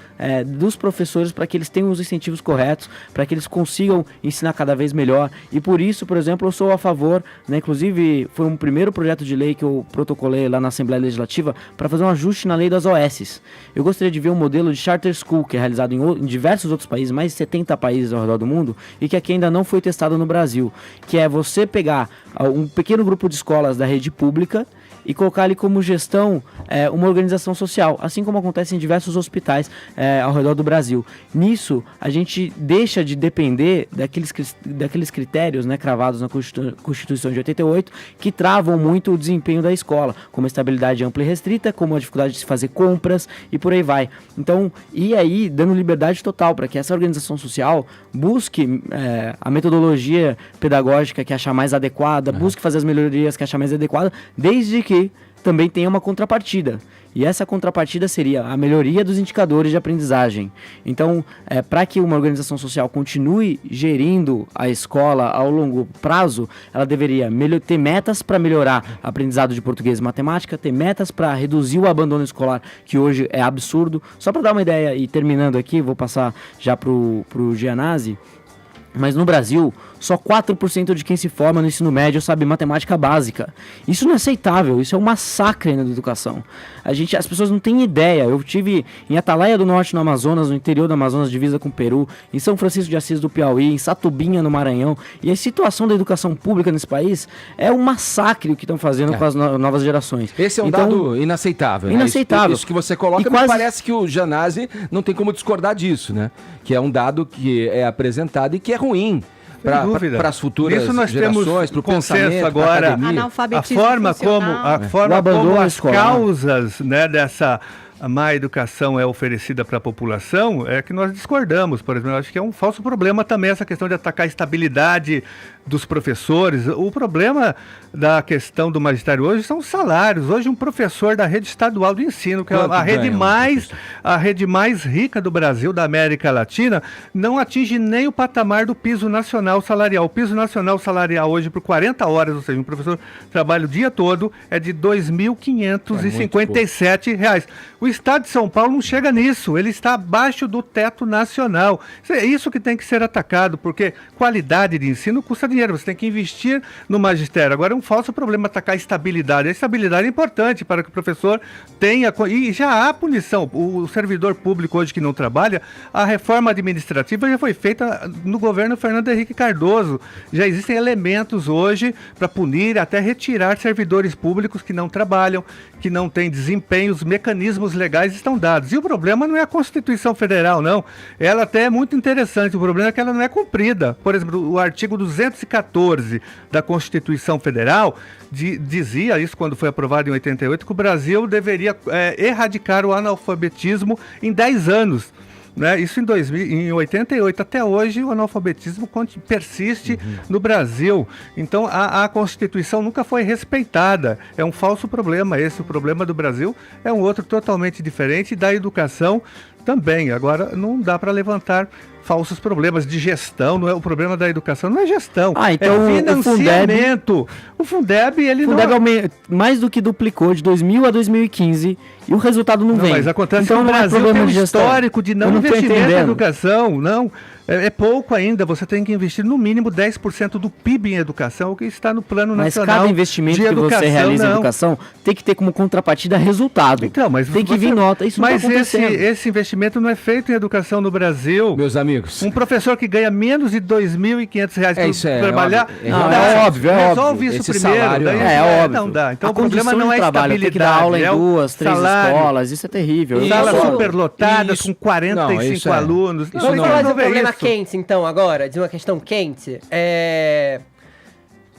dos professores para que eles tenham os incentivos corretos, para que eles consigam ensinar cada vez melhor. E por isso, por exemplo, eu sou a favor, né, inclusive foi um primeiro projeto de lei que eu protocolei lá na Assembleia Legislativa para fazer um ajuste na lei das OS. Eu gostaria de ver um modelo de charter school que é realizado em diversos outros países, mais de 70 países ao redor do mundo, e que aqui ainda não foi testado no Brasil, que é você pegar um pequeno grupo de escolas da rede pública e colocar ali como gestão uma organização social, assim como acontece em diversos hospitais ao redor do Brasil. Nisso, a gente deixa de depender daqueles critérios, né, cravados na Constituição de 88, que travam muito o desempenho da escola, como a estabilidade ampla e restrita, como a dificuldade de se fazer compras e por aí vai. Então, e aí, dando liberdade total para que essa organização social busque a metodologia pedagógica que achar mais adequada, busque fazer as melhorias que achar mais adequada, desde que também tenha uma contrapartida. E essa contrapartida seria a melhoria dos indicadores de aprendizagem. Então, para que uma organização social continue gerindo a escola ao longo prazo, ela deveria ter metas para melhorar o aprendizado de português e matemática, ter metas para reduzir o abandono escolar, que hoje é absurdo. Só para dar uma ideia, e terminando aqui, vou passar já para o Gianazzi, mas no Brasil, só 4% de quem se forma no ensino médio sabe matemática básica. Isso não é aceitável, isso é um massacre na educação. As pessoas não têm ideia. Eu estive em Atalaia do Norte, no Amazonas, no interior do Amazonas, divisa com o Peru, em São Francisco de Assis do Piauí, em Satubinha, no Maranhão. E a situação da educação pública nesse país é um massacre o que estão fazendo com as novas gerações. Esse é um dado inaceitável. Inaceitável. Né? Isso que você coloca, me parece que o Gianazzi não tem como discordar disso, né? Que é um dado que é apresentado e que é ruim para as futuras gerações, para o pensamento, agora, a forma como as causas, né, dessa má educação é oferecida para a população é que nós discordamos. Por exemplo, eu acho que é um falso problema também essa questão de atacar a estabilidade dos professores. O problema da questão do magistério hoje são os salários. Hoje um professor da rede estadual de ensino, que é a rede mais rica do Brasil, da América Latina, não atinge nem o patamar do piso nacional salarial. O piso nacional salarial hoje por 40 horas, ou seja, um professor trabalha o dia todo, é de R$ 2.557. O Estado de São Paulo não chega nisso, ele está abaixo do teto nacional. É isso que tem que ser atacado, porque qualidade de ensino custa dinheiro, você tem que investir no magistério. Agora é um falso problema atacar a estabilidade. A estabilidade é importante para que o professor tenha... E já há punição. O servidor público hoje que não trabalha, a reforma administrativa já foi feita no governo Fernando Henrique Cardoso. Já existem elementos hoje para punir, até retirar servidores públicos que não trabalham, que não têm desempenho, os mecanismos legais estão dados. E o problema não é a Constituição Federal, não. Ela até é muito interessante, o problema é que ela não é cumprida. Por exemplo, o artigo 214 da Constituição Federal dizia, isso quando foi aprovado em 88, que o Brasil deveria erradicar o analfabetismo em 10 anos. Né? Isso em 88. Até hoje o analfabetismo persiste no Brasil. Então a Constituição nunca foi respeitada. É um falso problema esse. O problema do Brasil é um outro totalmente diferente, da educação também. Agora não dá para levantar falsos problemas de gestão. Não é o problema da educação, não é gestão, então é financiamento. O Fundeb, ele mais do que duplicou de 2000 a 2015 e o resultado não vem. Mas acontece então, que o Brasil tem um histórico de não investimento na educação. Não, é pouco ainda. Você tem que investir no mínimo 10% do PIB em educação, o que está no Plano Nacional de Educação. Mas cada investimento que você realiza em educação tem que ter como contrapartida resultado. Então, mas tem que vir nota. Isso mas não está acontecendo. Esse investimento não é feito em educação no Brasil. Meus amigos. Um professor que ganha menos de R$ 2.500 para trabalhar... É óbvio. Resolve isso esse primeiro. Salário, óbvio. Não dá. Então a o problema não é estabilidade. Tem que dar aula em 2, 3 escolas. Isso é terrível. Salas superlotadas com 45 alunos. Vamos falar de um problema quente, então, agora, de uma questão quente.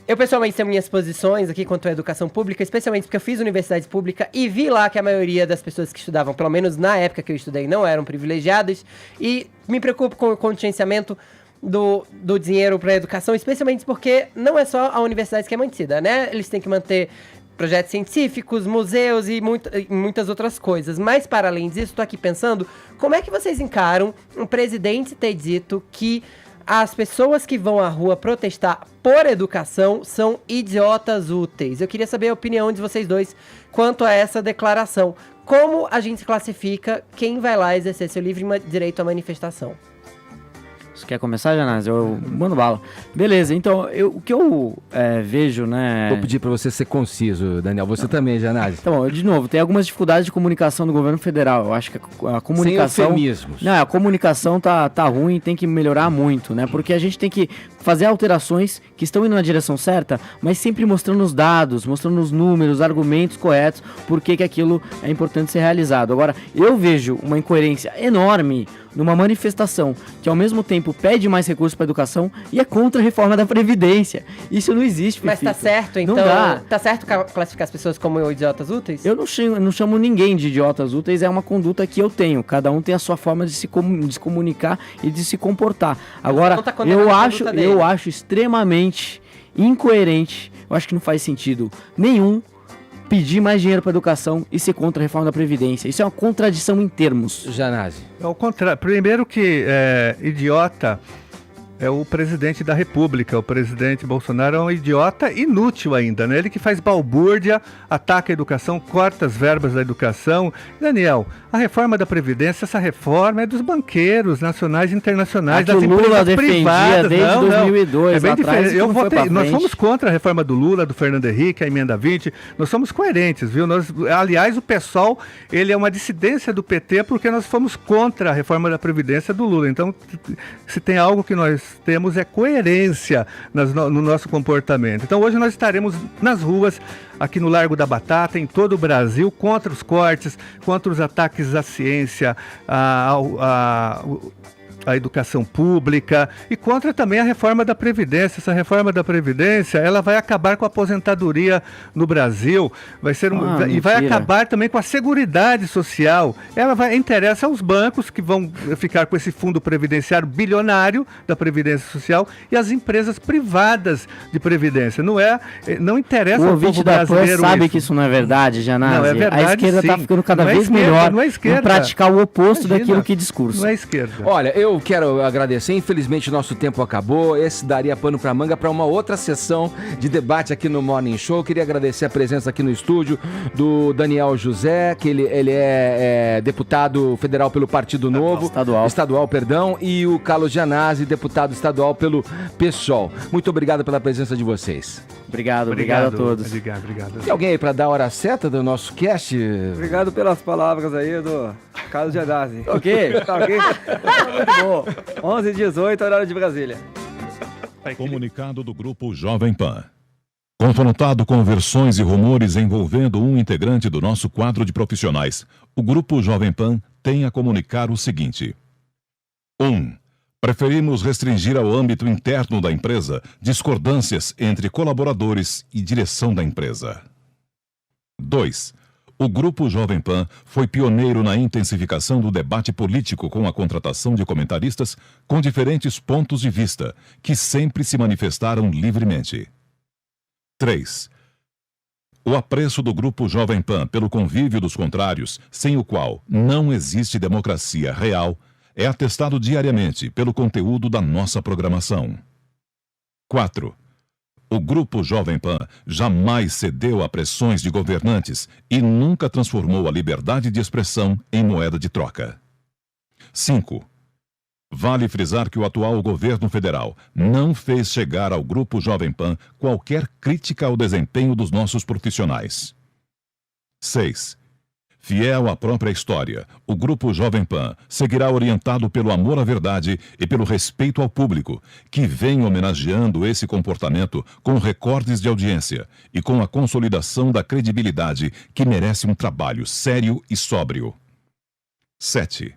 Eu, pessoalmente, tenho minhas posições aqui quanto à educação pública, especialmente porque eu fiz universidade pública e vi lá que a maioria das pessoas que estudavam, pelo menos na época que eu estudei, não eram privilegiadas. E me preocupo com o contingenciamento do dinheiro para a educação, especialmente porque não é só a universidade que é mantida, né? Eles têm que manter projetos científicos, museus e muitas outras coisas. Mas, para além disso, estou aqui pensando, como é que vocês encaram um presidente ter dito que as pessoas que vão à rua protestar por educação são idiotas úteis? Eu queria saber a opinião de vocês dois quanto a essa declaração. Como a gente classifica quem vai lá exercer seu livre direito à manifestação? Você quer começar, Gianazzi? Eu mando bala. Beleza, então, o que eu vejo, né... Vou pedir para você ser conciso, Daniel. Você também, Gianazzi. Então, de novo, tem algumas dificuldades de comunicação do governo federal. Eu acho que a comunicação... Sem eufemismos. Não, a comunicação tá ruim, tem que melhorar muito, né? Porque a gente tem que fazer alterações que estão indo na direção certa, mas sempre mostrando os dados, mostrando os números, os argumentos corretos, por que aquilo é importante ser realizado. Agora, eu vejo uma incoerência enorme numa manifestação que ao mesmo tempo pede mais recursos para a educação e é contra a reforma da Previdência. Isso não existe, Mas tá Fefito. certo, então. Não dá. Tá certo classificar as pessoas como idiotas úteis? Eu não chamo ninguém de idiotas úteis, é uma conduta que eu tenho. Cada um tem a sua forma de se comunicar e de se comportar. Agora, não tá condenando a conduta dele. eu acho extremamente incoerente, eu acho que não faz sentido nenhum pedir mais dinheiro para educação e ser contra a reforma da Previdência. Isso é uma contradição em termos. Janazzi. Ao contrário, primeiro que idiota é o presidente da República. O presidente Bolsonaro é um idiota inútil ainda, né? Ele que faz balbúrdia, ataca a educação, corta as verbas da educação. Daniel, a reforma da Previdência, essa reforma é dos banqueiros nacionais e internacionais, A que das o Lula empresas defendia privadas. desde 2002, É bem lá atrás, diferente. que Eu não foi votei, pra nós frente. fomos contra a reforma do Lula, do Fernando Henrique, a emenda 20. Nós somos coerentes, viu? Aliás, o PSOL, ele é uma dissidência do PT porque nós fomos contra a reforma da Previdência do Lula. Então, se tem algo que nós temos é coerência no nosso comportamento. Então, hoje nós estaremos nas ruas, aqui no Largo da Batata, em todo o Brasil, contra os cortes, contra os ataques à ciência, a educação pública e contra também a reforma da Previdência. Essa reforma da Previdência, ela vai acabar com a aposentadoria no Brasil, vai acabar também com a Seguridade Social. Ela interessa aos bancos que vão ficar com esse fundo previdenciário bilionário da Previdência Social e as empresas privadas de previdência. Não interessa O ao ouvinte povo da PAN brasileiro sabe isso. que isso não é verdade, Janazzi. Não, é verdade, a esquerda está sim. ficando cada Não é vez esquerda, melhor não é esquerda. em praticar o oposto Imagina. daquilo que discurso. Não é esquerda. Olha, eu quero agradecer. Infelizmente, o nosso tempo acabou. Esse daria pano pra manga para uma outra sessão de debate aqui no Morning Show. Queria agradecer a presença aqui no estúdio do Daniel José, que ele é deputado federal pelo Partido Novo. Estadual, perdão. E o Carlos Janazzi, deputado estadual pelo PSOL. Muito obrigado pela presença de vocês. Obrigado a todos. Obrigado. Tem alguém aí pra dar a hora certa do nosso cast? Obrigado pelas palavras aí do Carlos Janazzi. Ok? Tá ok? Muito bom. 11h18, horário de Brasília. Comunicado do Grupo Jovem Pan. Confrontado com versões e rumores envolvendo um integrante do nosso quadro de profissionais, o Grupo Jovem Pan tem a comunicar o seguinte. 1. Preferimos restringir ao âmbito interno da empresa discordâncias entre colaboradores e direção da empresa. 2. O Grupo Jovem Pan foi pioneiro na intensificação do debate político com a contratação de comentaristas com diferentes pontos de vista, que sempre se manifestaram livremente. 3. O apreço do Grupo Jovem Pan pelo convívio dos contrários, sem o qual não existe democracia real, é atestado diariamente pelo conteúdo da nossa programação. 4. O Grupo Jovem Pan jamais cedeu a pressões de governantes e nunca transformou a liberdade de expressão em moeda de troca. 5. Vale frisar que o atual governo federal não fez chegar ao Grupo Jovem Pan qualquer crítica ao desempenho dos nossos profissionais. 6. Fiel à própria história, o Grupo Jovem Pan seguirá orientado pelo amor à verdade e pelo respeito ao público, que vem homenageando esse comportamento com recordes de audiência e com a consolidação da credibilidade que merece um trabalho sério e sóbrio. 7.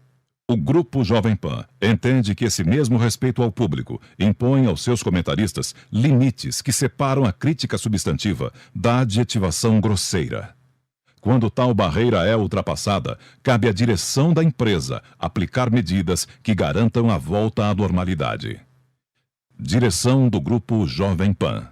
O Grupo Jovem Pan entende que esse mesmo respeito ao público impõe aos seus comentaristas limites que separam a crítica substantiva da adjetivação grosseira. Quando tal barreira é ultrapassada, cabe à direção da empresa aplicar medidas que garantam a volta à normalidade. Direção do Grupo Jovem Pan.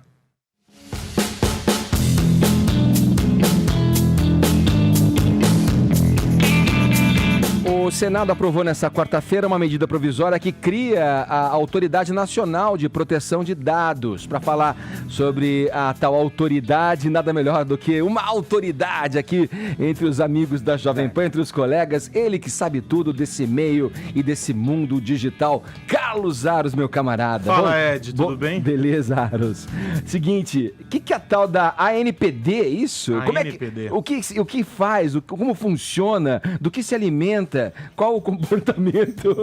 O Senado aprovou nesta quarta-feira uma medida provisória que cria a Autoridade Nacional de Proteção de Dados. Para falar sobre a tal autoridade, nada melhor do que uma autoridade aqui entre os amigos da Jovem Pan, entre os colegas. Ele que sabe tudo desse meio e desse mundo digital. Carlos Aros, meu camarada. Fala, Ed, tudo bem? Beleza, Aros. Seguinte, o que é a tal da ANPD, é isso? ANPD. O que faz, como funciona, do que se alimenta qual o comportamento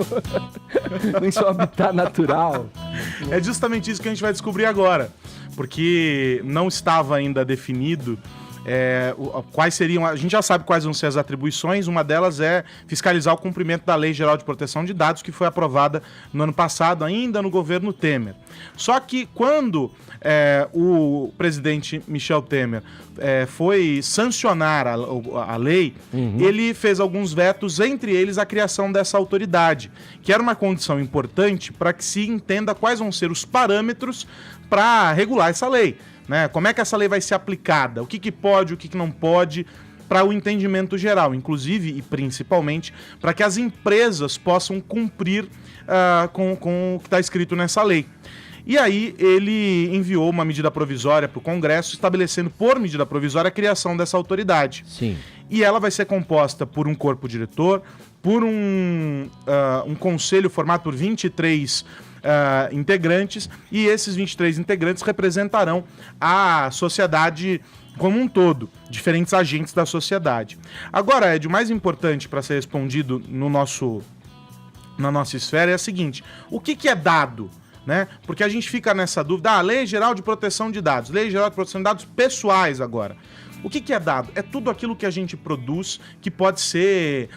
em seu habitat natural. É justamente isso que a gente vai descobrir agora, porque não estava ainda definido quais seriam. A gente já sabe quais vão ser as atribuições. Uma delas é fiscalizar o cumprimento da Lei Geral de Proteção de Dados, que foi aprovada no ano passado, ainda no governo Temer. Só que quando o presidente Michel Temer foi sancionar a lei, ele fez alguns vetos, entre eles a criação dessa autoridade, que era uma condição importante para que se entenda quais vão ser os parâmetros para regular essa lei. Né? Como é que essa lei vai ser aplicada? O que pode, o que não pode, para o entendimento geral, inclusive e principalmente para que as empresas possam cumprir com o que está escrito nessa lei. E aí ele enviou uma medida provisória para o Congresso, estabelecendo por medida provisória a criação dessa autoridade. Sim. E ela vai ser composta por um corpo diretor, por um conselho formado por 23 integrantes, e esses 23 integrantes representarão a sociedade como um todo, diferentes agentes da sociedade. Agora, Ed, o mais importante para ser respondido na nossa esfera é o seguinte: o que é dado? Né? Porque a gente fica nessa dúvida, Lei Geral de Proteção de Dados, Lei Geral de Proteção de Dados pessoais agora. O que é dado? É tudo aquilo que a gente produz que pode ser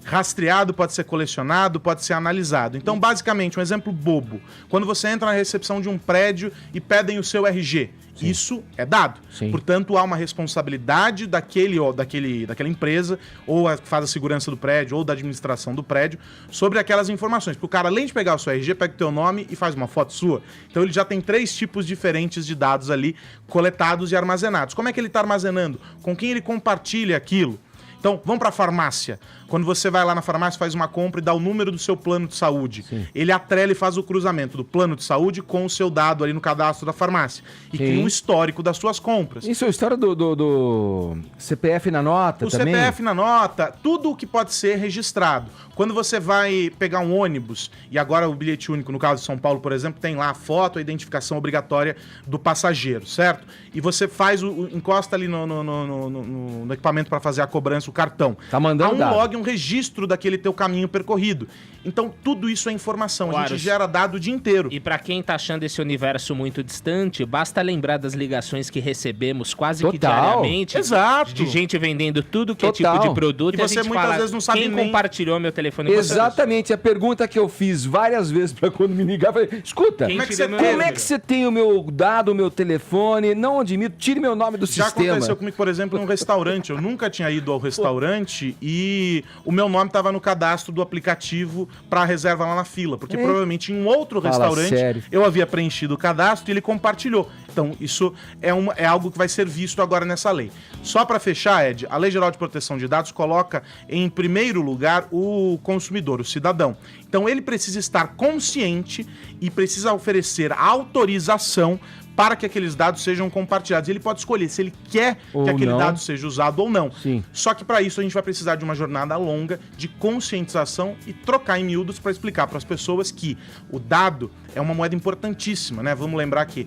rastreado, pode ser colecionado, pode ser analisado. Então, basicamente, um exemplo bobo. Quando você entra na recepção de um prédio e pedem o seu RG, sim, isso é dado. Sim. Portanto, há uma responsabilidade daquela empresa, ou que faz a segurança do prédio, ou da administração do prédio, sobre aquelas informações. Porque o cara, além de pegar o seu RG, pega o teu nome e faz uma foto sua. Então, ele já tem 3 tipos diferentes de dados ali, coletados e armazenados. Como é que ele está armazenando? Com quem ele compartilha aquilo? Então, vamos para a farmácia. Quando você vai lá na farmácia, faz uma compra e dá o número do seu plano de saúde. Sim. Ele atrela e faz o cruzamento do plano de saúde com o seu dado ali no cadastro da farmácia. E cria um histórico das suas compras. Isso é a história do CPF na nota também? O CPF na nota, tudo o que pode ser registrado. Quando você vai pegar um ônibus, e agora o bilhete único, no caso de São Paulo, por exemplo, tem lá a foto, a identificação obrigatória do passageiro, certo? E você faz encosta ali no equipamento para fazer a cobrança, o cartão. Tá mandando há um log, um registro daquele teu caminho percorrido. Então, tudo isso é informação. Claro. A gente gera dado o dia inteiro. E para quem tá achando esse universo muito distante, basta lembrar das ligações que recebemos quase que diariamente. Exato. De gente vendendo tudo que é tipo de produto. E você muitas vezes não sabe quem nem... compartilhou meu telefone. Exatamente. A pergunta que eu fiz várias vezes para quando me ligar, eu falei, escuta, como é que você tem o meu dado, o meu telefone? Não admito, tire meu nome do sistema. Já aconteceu comigo, por exemplo, num restaurante. Eu nunca tinha ido ao restaurante e o meu nome estava no cadastro do aplicativo para reserva lá na fila, porque provavelmente em um outro restaurante eu havia preenchido o cadastro e ele compartilhou. Então, isso é algo que vai ser visto agora nessa lei. Só para fechar, Ed, a Lei Geral de Proteção de Dados coloca em primeiro lugar o consumidor, o cidadão. Então, ele precisa estar consciente e precisa oferecer autorização para que aqueles dados sejam compartilhados. Ele pode escolher se ele quer que aquele dado seja usado ou não. Sim. Só que para isso a gente vai precisar de uma jornada longa de conscientização e trocar em miúdos para explicar para as pessoas que o dado é uma moeda importantíssima, né? Vamos lembrar que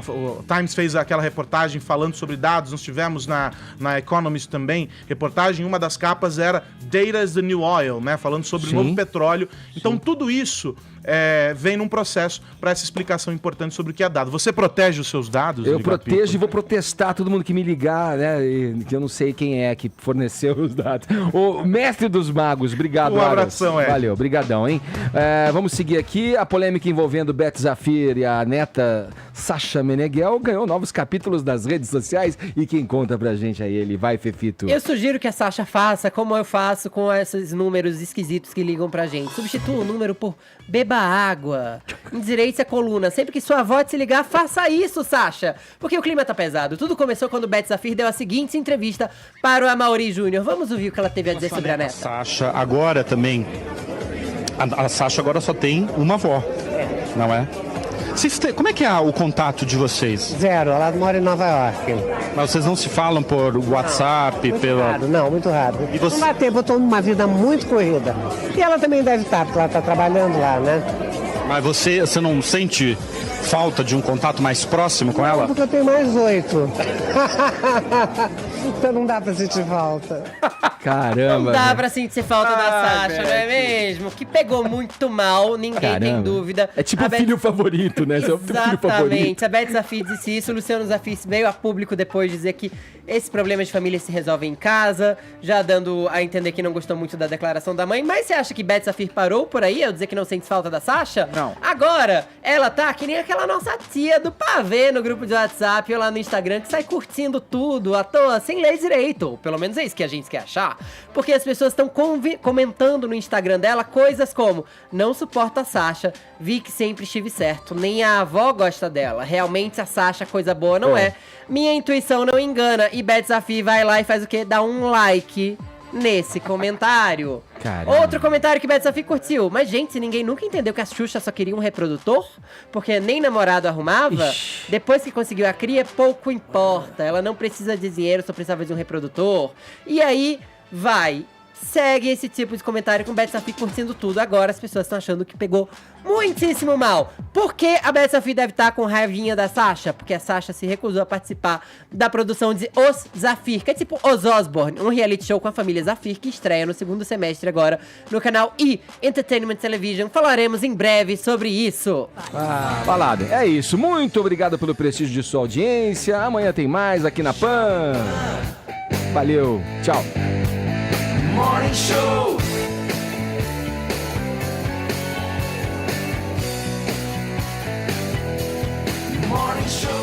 o Times fez aquela reportagem falando sobre dados. Nós tivemos na Economist também reportagem. Uma das capas era Data is the New Oil, né? Falando sobre o novo petróleo. Então tudo isso vem num processo para essa explicação importante sobre o que é dado. Você protege os seus dados? Eu protejo e vou protestar todo mundo que me ligar, né? Que eu não sei quem é que forneceu os dados. O mestre dos magos, obrigado. Um abração, Ed. Valeu, brigadão, hein? Vamos seguir aqui. A polêmica envolvendo Beth Zafir e a neta Sasha Meneghel ganhou novos capítulos nas redes sociais. E quem conta pra gente aí, ele vai, Fefito. Eu sugiro que a Sasha faça como eu faço com esses números esquisitos que ligam pra gente. Substitua o número por beba água, endireite a coluna. Sempre que sua avó te ligar, faça isso, Sasha. Porque o clima tá pesado. Tudo começou quando Beth Zafir deu a seguinte entrevista para o Amaury Júnior. Vamos ouvir o que ela teve a dizer sobre a neta. Sasha agora também... A Sasha agora só tem uma avó, não é? Como é que é o contato de vocês? Zero, ela mora em Nova York. Mas vocês não se falam por WhatsApp? Muito raro. E você... Não dá tempo, eu tô numa vida muito corrida. E ela também deve estar, porque ela está trabalhando lá, né? Mas você não sente falta de um contato mais próximo com ela? Porque eu tenho mais 8. Então não dá pra sentir falta. Caramba. Não dá pra sentir falta da Sasha, não é mesmo? Que pegou muito mal, ninguém tem dúvida. É tipo o filho favorito, né? Seu filho favorito. Exatamente. A Beth Zafir disse isso, o Luciano Zafir veio a público depois dizer que esse problema de família se resolve em casa, já dando a entender que não gostou muito da declaração da mãe. Mas você acha que Beth Zafir parou por aí ao dizer que não sente falta da Sasha? Não. Agora, ela tá que nem aquela nossa tia do pavê no grupo de WhatsApp ou lá no Instagram que sai curtindo tudo à toa, sem ler direito. Ou pelo menos é isso que a gente quer achar. Porque as pessoas estão comentando no Instagram dela coisas como: não suporto a Sasha, vi que sempre estive certo, nem a avó gosta dela. Realmente a Sasha coisa boa não é. Minha intuição não engana. E Beth Zafir vai lá e faz o quê? Dá um like nesse comentário. Caramba. Outro comentário que Beth Zafir curtiu. Mas, gente, se ninguém nunca entendeu que a Xuxa só queria um reprodutor, porque nem namorado arrumava, depois que conseguiu a cria, pouco importa. Ela não precisa de dinheiro, só precisava de um reprodutor. E aí, segue esse tipo de comentário com Beth Zafir curtindo tudo. Agora as pessoas estão achando que pegou muitíssimo mal. Por que a Beth Zafir deve estar com raivinha da Sasha? Porque a Sasha se recusou a participar da produção de Os Zafir, que é tipo Os Osborne, um reality show com a família Zafir que estreia no segundo semestre agora no canal E! Entertainment Television. Falaremos em breve sobre isso. Falado. É isso. Muito obrigado pelo prestígio de sua audiência. Amanhã tem mais aqui na PAN. Valeu. Tchau. Morning Show. Morning Show.